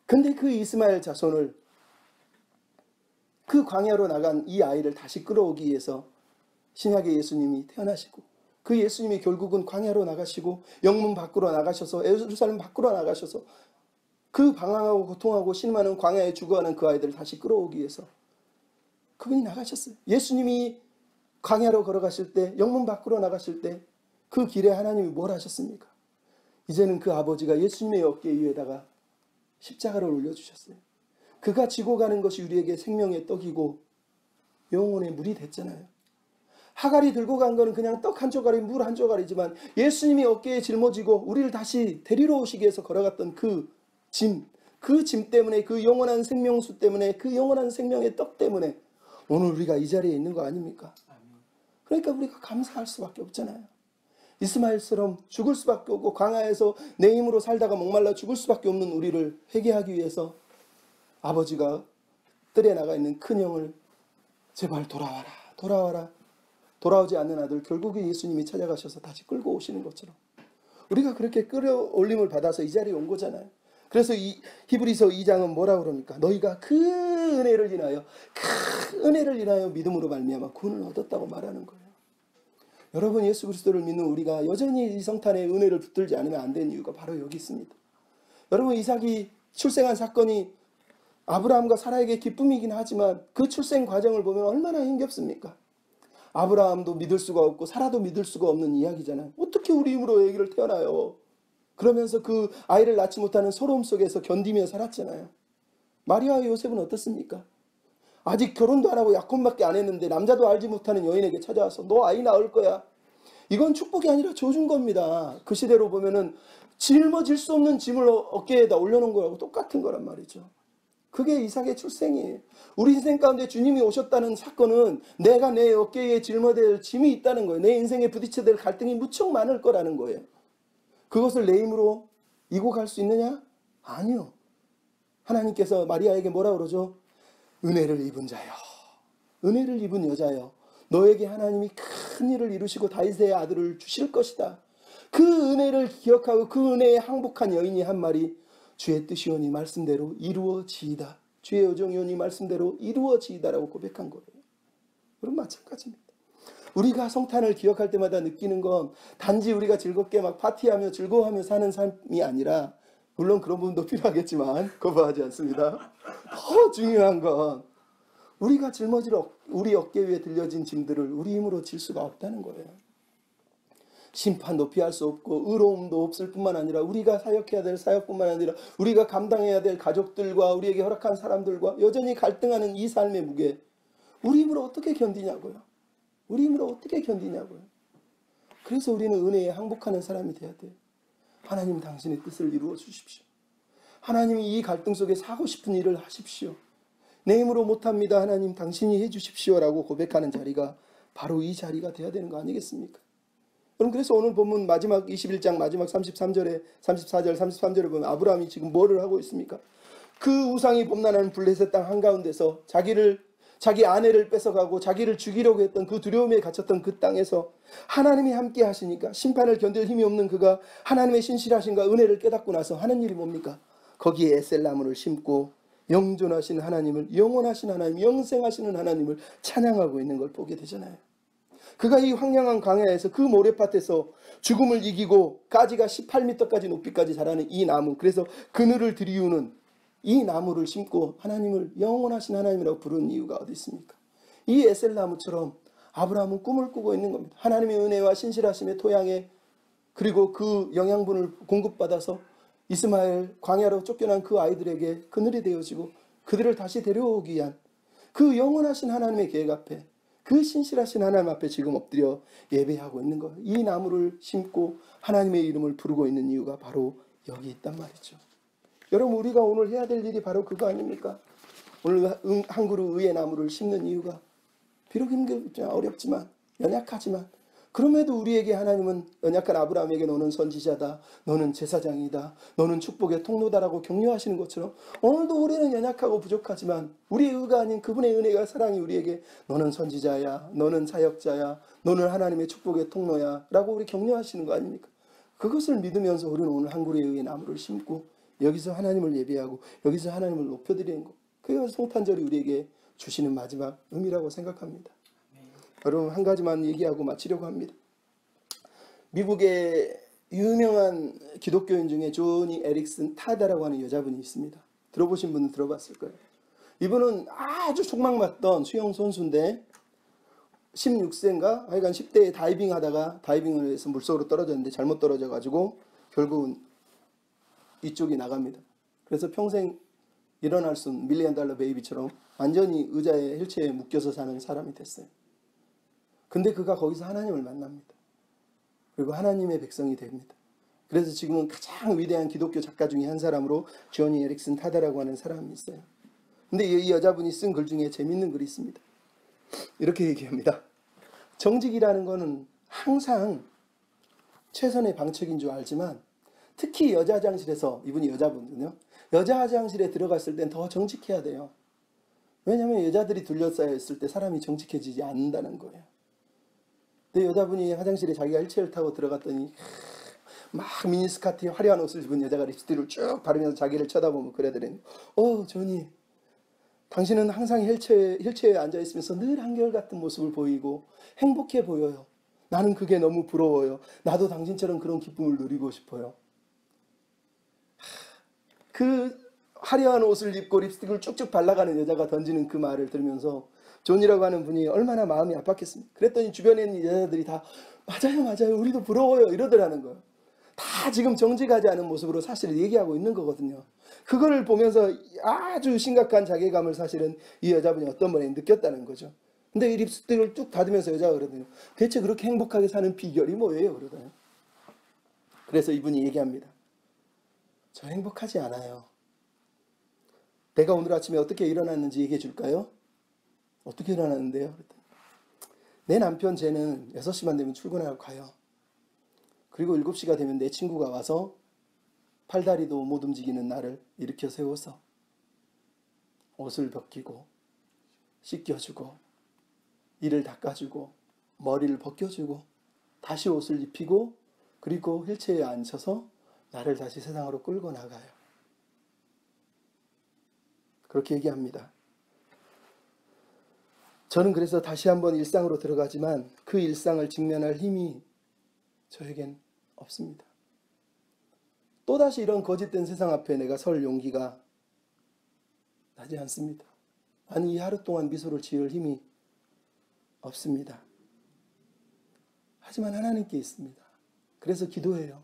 근데 그 이스마엘 자손을, 그 광야로 나간 이 아이를 다시 끌어오기 위해서 신약의 예수님이 태어나시고, 그 예수님이 결국은 광야로 나가시고 영문 밖으로 나가셔서 예루살렘 밖으로 나가셔서 그 방황하고 고통하고 신음하는 광야에 죽어가는 그 아이들을 다시 끌어오기 위해서 그분이 나가셨어요. 예수님이 광야로 걸어가실 때, 영문 밖으로 나가실 때 그 길에 하나님이 뭘 하셨습니까? 이제는 그 아버지가 예수님의 어깨 위에다가 십자가를 올려주셨어요. 그가 지고 가는 것이 우리에게 생명의 떡이고 영혼의 물이 됐잖아요. 하갈이 들고 간 거는 그냥 떡 한 조각이, 물 한 조각이지만 예수님이 어깨에 짊어지고 우리를 다시 데리러 오시기 위해서 걸어갔던 그 짐 때문에, 그 영원한 생명수 때문에, 그 영원한 생명의 떡 때문에 오늘 우리가 이 자리에 있는 거 아닙니까? 그러니까 우리가 감사할 수밖에 없잖아요. 이스마엘처럼 죽을 수밖에 없고 광야에서 내 힘으로 살다가 목말라 죽을 수밖에 없는 우리를 회개하기 위해서 아버지가 뜰에 나가 있는 큰 형을 제발 돌아와라. 돌아오지 않는 아들, 결국에 예수님이 찾아가셔서 다시 끌고 오시는 것처럼 우리가 그렇게 끌어올림을 받아서 이 자리에 온 거잖아요. 그래서 이 히브리서 2장은 뭐라고 그럽니까? 너희가 그 은혜를 인하여 믿음으로 말미암아 구원을 얻었다고 말하는 거예요. 여러분, 예수 그리스도를 믿는 우리가 여전히 이 성탄의 은혜를 붙들지 않으면 안 되는 이유가 바로 여기 있습니다. 여러분, 이삭이 출생한 사건이 아브라함과 사라에게 기쁨이긴 하지만 그 출생 과정을 보면 얼마나 힘겹습니까? 아브라함도 믿을 수가 없고 사라도 믿을 수가 없는 이야기잖아요. 어떻게 우리 힘으로 아기를 태어나요? 그러면서 그 아이를 낳지 못하는 서러움 속에서 견디며 살았잖아요. 마리아와 요셉은 어떻습니까? 아직 결혼도 안 하고 약혼밖에 안 했는데 남자도 알지 못하는 여인에게 찾아와서 너 아이 낳을 거야. 이건 축복이 아니라 줘준 겁니다. 그 시대로 보면은 짊어질 수 없는 짐을 어깨에다 올려놓은 거하고 똑같은 거란 말이죠. 그게 이삭의 출생이에요. 우리 인생 가운데 주님이 오셨다는 사건은 내가 내 어깨에 짊어질 짐이 있다는 거예요. 내 인생에 부딪혀야 될 갈등이 무척 많을 거라는 거예요. 그것을 내 힘으로 이고 갈 수 있느냐? 아니요. 하나님께서 마리아에게 뭐라 그러죠? 은혜를 입은 자여, 은혜를 입은 여자여, 너에게 하나님이 큰 일을 이루시고 다윗의 아들을 주실 것이다. 그 은혜를 기억하고 그 은혜에 항복한 여인이 한 말이 주의 뜻이오니 말씀대로 이루어지이다. 주의 여정이오니 말씀대로 이루어지이다라고 고백한 거예요. 여러분, 마찬가지입니다. 우리가 성탄을 기억할 때마다 느끼는 건 단지 우리가 즐겁게 막 파티하며 즐거워하며 사는 삶이 아니라, 물론 그런 부분도 필요하겠지만 거부하지 않습니다. 더 중요한 건 우리가 짊어질 우리 어깨 위에 들려진 짐들을 우리 힘으로 질 수가 없다는 거예요. 심판도 피할 수 없고 의로움도 없을 뿐만 아니라 우리가 사역해야 될 사역뿐만 아니라 우리가 감당해야 될 가족들과 우리에게 허락한 사람들과 여전히 갈등하는 이 삶의 무게, 우리 힘으로 어떻게 견디냐고요. 우리 힘으로 어떻게 견디냐고요. 그래서 우리는 은혜에 항복하는 사람이 돼야 돼요. 하나님 당신의 뜻을 이루어 주십시오. 하나님이 이 갈등 속에서 하고 싶은 일을 하십시오. 내 힘으로 못합니다. 하나님 당신이 해주십시오라고 고백하는 자리가 바로 이 자리가 돼야 되는 거 아니겠습니까? 그럼 그래서 오늘 본문 마지막 21장 마지막 33절에 34절 33절에 보면 아브라함이 지금 뭐를 하고 있습니까? 그 우상이 범람하는 블레셋 땅 한가운데서 자기 아내를 뺏어가고 자기를 죽이려고 했던 그 두려움에 갇혔던 그 땅에서 하나님이 함께 하시니까 심판을 견딜 힘이 없는 그가 하나님의 신실하심과 은혜를 깨닫고 나서 하는 일이 뭡니까? 거기에 에셀나무를 심고 영존하신 하나님을, 영원하신 하나님, 영생하시는 하나님을 찬양하고 있는 걸 보게 되잖아요. 그가 이 황량한 광야에서 그 모래밭에서 죽음을 이기고 가지가 18m까지 높이까지 자라는 이 나무, 그래서 그늘을 들이우는 이 나무를 심고 하나님을 영원하신 하나님이라고 부르는 이유가 어디 있습니까? 이 에셀나무처럼 아브라함은 꿈을 꾸고 있는 겁니다. 하나님의 은혜와 신실하심의 토양에, 그리고 그 영양분을 공급받아서 이스마엘 광야로 쫓겨난 그 아이들에게 그늘이 되어지고 그들을 다시 데려오기 위한 그 영원하신 하나님의 계획 앞에, 그 신실하신 하나님 앞에 지금 엎드려 예배하고 있는 거예요. 이 나무를 심고 하나님의 이름을 부르고 있는 이유가 바로 여기 있단 말이죠. 여러분, 우리가 오늘 해야 될 일이 바로 그거 아닙니까? 오늘 한 그루 의의 나무를 심는 이유가 비록 힘들지만 어렵지만 연약하지만, 그럼에도 우리에게 하나님은 연약한 아브라함에게 너는 선지자다, 너는 제사장이다, 너는 축복의 통로다라고 격려하시는 것처럼 오늘도 우리는 연약하고 부족하지만 우리의 의가 아닌 그분의 은혜와 사랑이 우리에게 너는 선지자야, 너는 사역자야, 너는 하나님의 축복의 통로야 라고 우리 격려하시는 거 아닙니까? 그것을 믿으면서 우리는 오늘 한 그루의 의의 나무를 심고 여기서 하나님을 예배하고 여기서 하나님을 높여드리는 것, 그게 성탄절이 우리에게 주시는 마지막 의미라고 생각합니다. 여러분, 한 가지만 얘기하고 마치려고 합니다. 미국의 유명한 기독교인 중에 조니 에릭슨 타다라고 하는 여자분이 있습니다. 들어보신 분은 들어봤을 거예요. 이분은 아주 촉망받던 수영 선수인데 16세인가 하여간 10대에 다이빙 하다가 다이빙을 해서 물속으로 떨어졌는데 잘못 떨어져 가지고 결국은 이쪽이 나갑니다. 그래서 평생 일어날 수 없는 밀리언 달러 베이비처럼 완전히 의자에 휠체어에 묶여서 사는 사람이 됐어요. 근데 그가 거기서 하나님을 만납니다. 그리고 하나님의 백성이 됩니다. 그래서 지금은 가장 위대한 기독교 작가 중에 한 사람으로 조니 에릭슨 타다라고 하는 사람이 있어요. 근데 이 여자분이 쓴 글 중에 재밌는 글이 있습니다. 이렇게 얘기합니다. 정직이라는 거는 항상 최선의 방책인 줄 알지만 특히 여자 화장실에서, 이분이 여자분이거든요. 여자 화장실에 들어갔을 땐 더 정직해야 돼요. 왜냐하면 여자들이 둘러싸여 있을 때 사람이 정직해지지 않는다는 거예요. 근데 여자분이 화장실에 자기가 휠체어를 타고 들어갔더니 막 미니스커트에 화려한 옷을 입은 여자가 립스틱을 쭉 바르면서 자기를 쳐다보면 그러더니 조니, 당신은 항상 휠체어에 앉아있으면서 늘 한결같은 모습을 보이고 행복해 보여요. 나는 그게 너무 부러워요. 나도 당신처럼 그런 기쁨을 누리고 싶어요. 그 화려한 옷을 입고 립스틱을 쭉쭉 발라가는 여자가 던지는 그 말을 들으면서 존이라고 하는 분이 얼마나 마음이 아팠겠습니까? 그랬더니 주변에 있는 여자들이 다 맞아요 우리도 부러워요 이러더라는 거예요. 다 지금 정직하지 않은 모습으로 사실 얘기하고 있는 거거든요. 그걸 보면서 아주 심각한 자괴감을 사실은 이 여자분이 어떤 번에 느꼈다는 거죠. 근데 이 립스틱을 쭉 닫으면서 여자가 그러더니 대체 그렇게 행복하게 사는 비결이 뭐예요? 그러더니 그래서 이분이 얘기합니다. 저 행복하지 않아요. 내가 오늘 아침에 어떻게 일어났는지 얘기해 줄까요? 어떻게 일어났는데요? 그랬더니 내 남편 쟤는 6시만 되면 출근하고 가요. 그리고 7시가 되면 내 친구가 와서 팔다리도 못 움직이는 나를 일으켜 세워서 옷을 벗기고 씻겨주고 이를 닦아주고 머리를 벗겨주고 다시 옷을 입히고 그리고 휠체어에 앉혀서 나를 다시 세상으로 끌고 나가요. 그렇게 얘기합니다. 저는 그래서 다시 한번 일상으로 들어가지만 그 일상을 직면할 힘이 저에겐 없습니다. 또다시 이런 거짓된 세상 앞에 내가 설 용기가 나지 않습니다. 아니, 이 하루 동안 미소를 지을 힘이 없습니다. 하지만 하나님께 있습니다. 그래서 기도해요.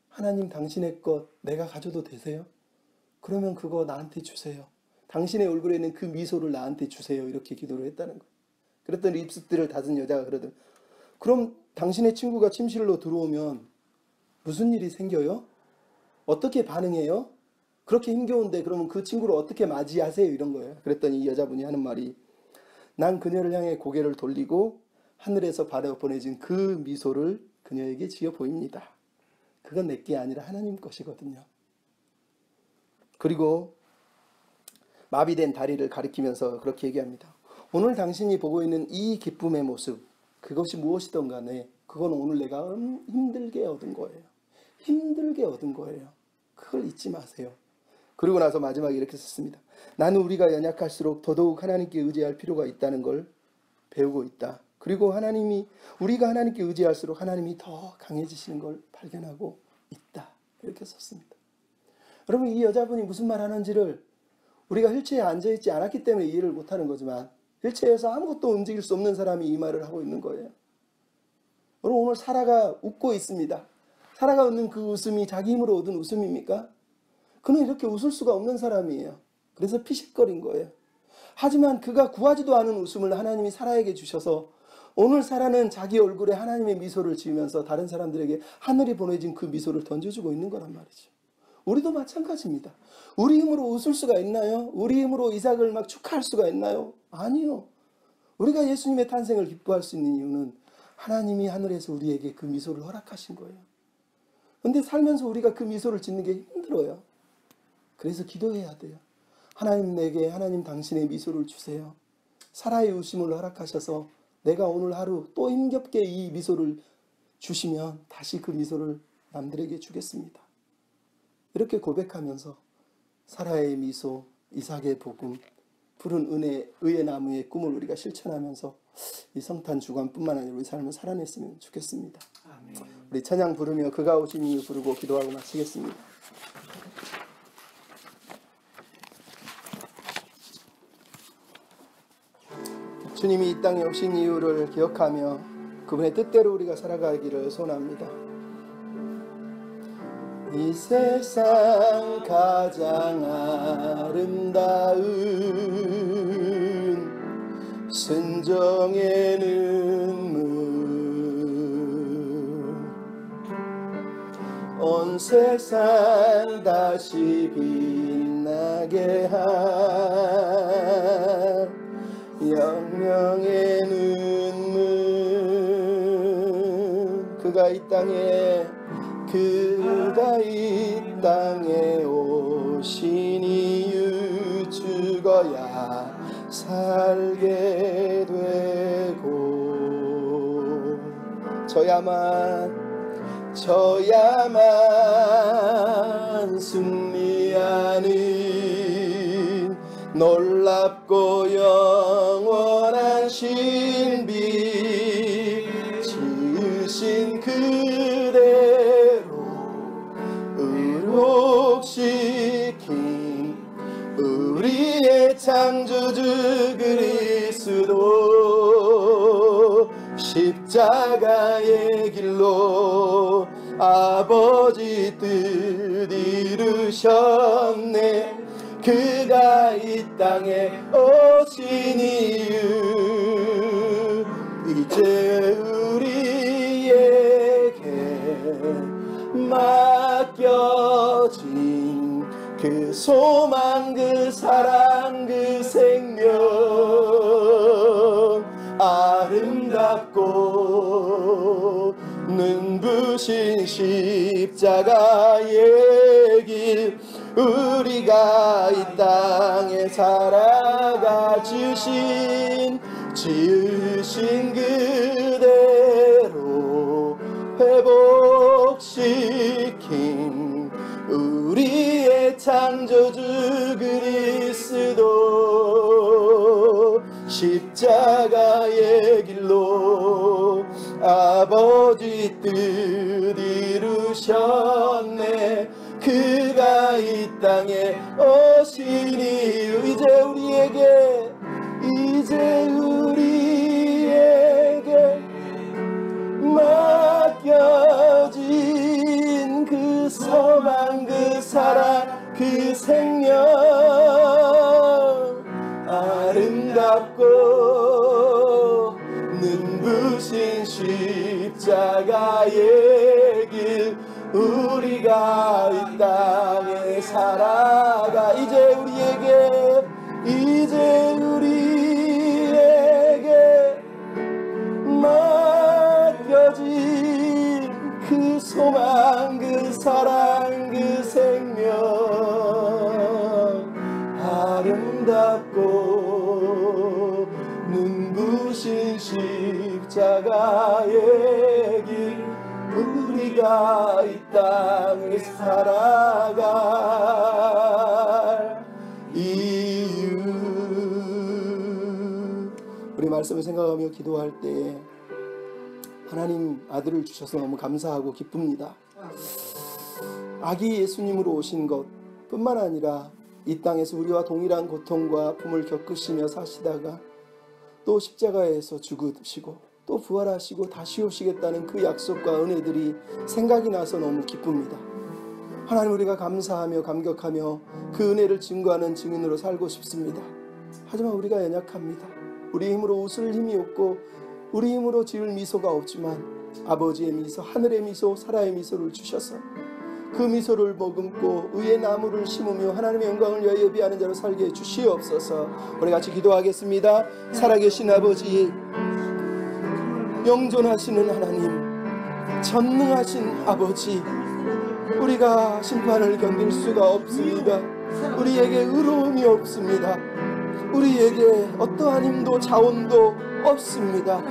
하나님, 당신의 것 내가 가져도 되세요? 그러면 그거 나한테 주세요. 당신의 얼굴에 있는 그 미소를 나한테 주세요. 이렇게 기도를 했다는 거예요. 그랬더니 립스틱을 닫은 여자가 그러더니 그럼 당신의 친구가 침실로 들어오면 무슨 일이 생겨요? 어떻게 반응해요? 그렇게 힘겨운데 그러면 그 친구를 어떻게 맞이하세요? 이런 거예요. 그랬더니 이 여자분이 하는 말이 난 그녀를 향해 고개를 돌리고 하늘에서 바라 보내진 그 미소를 그녀에게 지어 보입니다. 그건 내게 아니라 하나님 것이거든요. 그리고 마비된 다리를 가리키면서 그렇게 얘기합니다. 오늘 당신이 보고 있는 이 기쁨의 모습, 그것이 무엇이든 간에 그건 오늘 내가 힘들게 얻은 거예요. 힘들게 얻은 거예요. 그걸 잊지 마세요. 그리고 나서 마지막에 이렇게 썼습니다. 나는 우리가 연약할수록 더더욱 하나님께 의지할 필요가 있다는 걸 배우고 있다. 그리고 우리가 하나님께 의지할수록 하나님이 더 강해지시는 걸 발견하고 있다. 이렇게 썼습니다. 여러분, 이 여자분이 무슨 말 하는지를 우리가 휠체어에 앉아있지 않았기 때문에 이해를 못하는 거지만 휠체어에서 아무것도 움직일 수 없는 사람이 이 말을 하고 있는 거예요. 여러분, 오늘 사라가 웃고 있습니다. 사라가 웃는 그 웃음이 자기 힘으로 얻은 웃음입니까? 그는 이렇게 웃을 수가 없는 사람이에요. 그래서 피식거린 거예요. 하지만 그가 구하지도 않은 웃음을 하나님이 사라에게 주셔서 오늘 사라는 자기 얼굴에 하나님의 미소를 지으면서 다른 사람들에게 하늘이 보내진 그 미소를 던져주고 있는 거란 말이죠. 우리도 마찬가지입니다. 우리 힘으로 웃을 수가 있나요? 우리 힘으로 이삭을 막 축하할 수가 있나요? 아니요. 우리가 예수님의 탄생을 기뻐할 수 있는 이유는 하나님이 하늘에서 우리에게 그 미소를 허락하신 거예요. 근데 살면서 우리가 그 미소를 짓는 게 힘들어요. 그래서 기도해야 돼요. 하나님, 내게 하나님 당신의 미소를 주세요. 사라의 웃음을 허락하셔서 내가 오늘 하루 또 힘겹게 이 미소를 주시면 다시 그 미소를 남들에게 주겠습니다. 이렇게 고백하면서 사라의 미소, 이삭의 복음, 푸른 의의 나무의 꿈을 우리가 실천하면서 이 성탄 주간뿐만 아니라 우리 삶을 살아냈으면 좋겠습니다. 아멘. 우리 찬양 부르며 그가 오신 이유 부르고 기도하고 마치겠습니다. 주님이 이 땅에 오신 이유를 기억하며 그분의 뜻대로 우리가 살아가기를 소원합니다. 이 세상 가장 아름다운 순종의 눈물 온 세상 다시 빛나게 할 영영의 눈물 그가 이 땅에 오신 이유 죽어야 살게 되고 저야만 승리하는 놀랍고 영원한 신비 지으신 그대로 의롭시킨 우리의 창조주 그리스도 십자가의 길로 아버지 뜻 이루셨네. 그가 이 땅에 오신 이유 이제 우리에게 맡겨진 그 소망 그 사랑 그 생명 아름답고 눈부신 십자가의 길 우리가 이 땅에 살아가 지으신 그대로 회복시킨 우리의 창조주 그리스도 십자가의 길로 아버지 뜻 이루셨네. 그가 이 땅에 오신 이유 이제 우리에게 맡겨진 그 소망 그 사랑 그 생명 십자가의 길 우리가 이 땅에 살아가 이제 우리에게 맡겨진 그 소망 그 사랑 그 생명 아름답고 눈부신 십자가의 길 우리가 이 땅을 살아갈 이유. 우리 말씀을 생각하며 기도할 때에 하나님 아들을 주셔서 너무 감사하고 기쁩니다. 아기 예수님으로 오신 것 뿐만 아니라 이 땅에서 우리와 동일한 고통과 아픔을 겪으시며 사시다가 또 십자가에서 죽으시고 또 부활하시고 다시 오시겠다는 그 약속과 은혜들이 생각이 나서 너무 기쁩니다. 하나님, 우리가 감사하며 감격하며 그 은혜를 증거하는 증인으로 살고 싶습니다. 하지만 우리가 연약합니다. 우리 힘으로 웃을 힘이 없고 우리 힘으로 지을 미소가 없지만 아버지의 미소, 하늘의 미소, 살아의 미소를 주셔서 그 미소를 머금고 의의 나무를 심으며 하나님의 영광을 위하여 예비하는 자로 살게 해주시옵소서. 우리 같이 기도하겠습니다. 살아계신 아버지, 영존하시는 하나님, 전능하신 아버지, 우리가 심판을 견딜 수가 없습니다. 우리에게 의로움이 없습니다. 우리에게 어떠한 힘도 자원도 없습니다.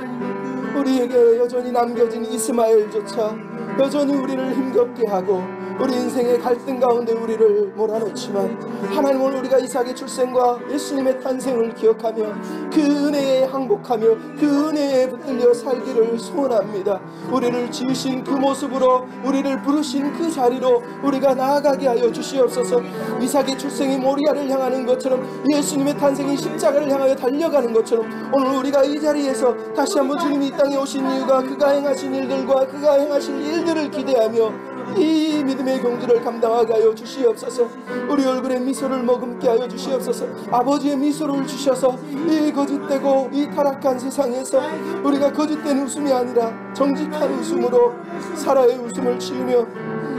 우리에게 여전히 남겨진 이스마엘조차 여전히 우리를 힘겹게 하고 우리 인생의 갈등 가운데 우리를 몰아넣지만 하나님, 오늘 우리가 이삭의 출생과 예수님의 탄생을 기억하며 그 은혜에 항복하며 그 은혜에 붙들려 살기를 소원합니다. 우리를 지으신 그 모습으로 우리를 부르신 그 자리로 우리가 나아가게 하여 주시옵소서. 이삭의 출생이 모리아를 향하는 것처럼 예수님의 탄생이 십자가를 향하여 달려가는 것처럼 오늘 우리가 이 자리에서 다시 한번 주님이 이 땅에 오신 이유가 그가 행하신 일들과 그가 행하실 일들을 기대하며 이 믿음의 경주를 감당하게 하여 주시옵소서. 우리 얼굴에 미소를 머금게 하여 주시옵소서. 아버지의 미소를 주셔서 이 거짓되고 이 타락한 세상에서 우리가 거짓된 웃음이 아니라 정직한 웃음으로 살아의 웃음을 지으며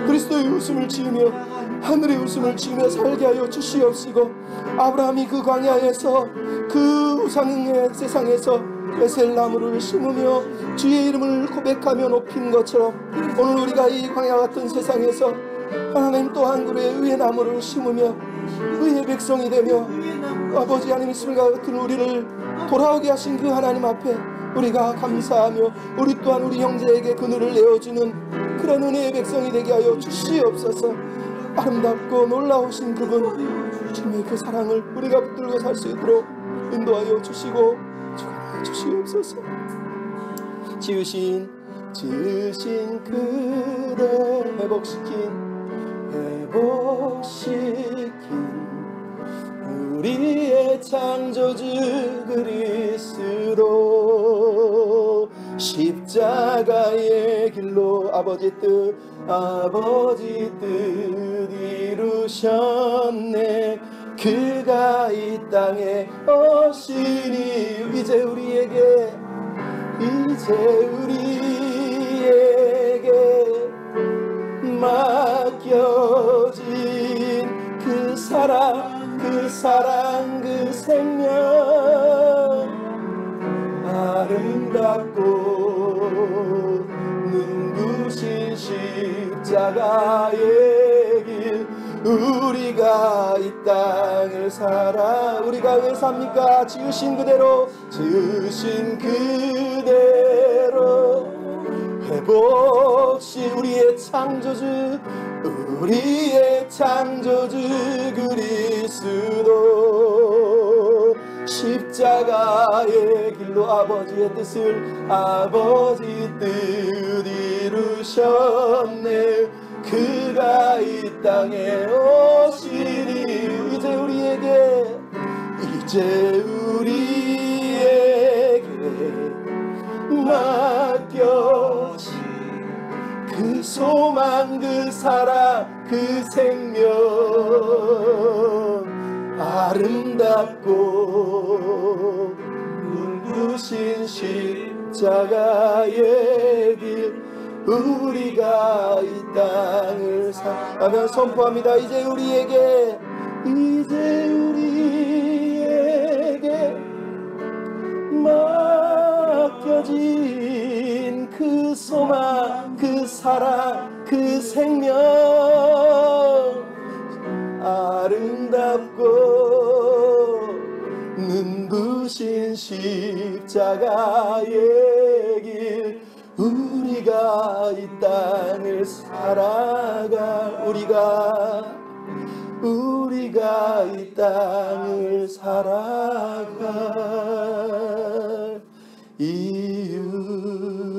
그리스도의 웃음을 지으며 하늘의 웃음을 지으며 살게 하여 주시옵시고, 아브라함이 그 광야에서 그 우상의 세상에서 베셀나무를 심으며 주의 이름을 고백하며 높인 것처럼 오늘 우리가 이 광야 같은 세상에서 하나님 또 한 그루의 의의 나무를 심으며 의의 백성이 되며 아버지 하나님 있음과 같은 우리를 돌아오게 하신 그 하나님 앞에 우리가 감사하며 우리 또한 우리 형제에게 그늘을 내어주는 그런 은혜의 백성이 되게 하여 주시옵소서. 아름답고 놀라우신 그분 주님의 그 사랑을 우리가 붙들고 살 수 있도록 인도하여 주시고 주시옵소서. 지으신 그대 회복시킨 우리의 창조주 그리스도 십자가의 길로 아버지 뜻 이루셨네. 그가 이 땅에 오시니 이제 우리에게 맡겨진 그 사랑 그 생명 아름답고 눈부신 십자가의 길 우리가 이 땅을 살아 우리가 왜 삽니까? 지으신 그대로 회복시 우리의 창조주 그리스도 십자가의 길로 아버지 뜻 이루셨네. 그가 이 땅에 오시니 이제 우리에게 맡겨진 그 소망 그 사랑 그 생명 아름답고 눈부신 십자가의 길 우리가 이 땅을 살아가며 선포합니다. 이제 우리에게 맡겨진 그 소망, 그 사랑, 그 생명, 아름답고 눈부신 십자가의 길, 우리가 이 땅을 살아갈, 우리가 이 땅을 살아갈 이유.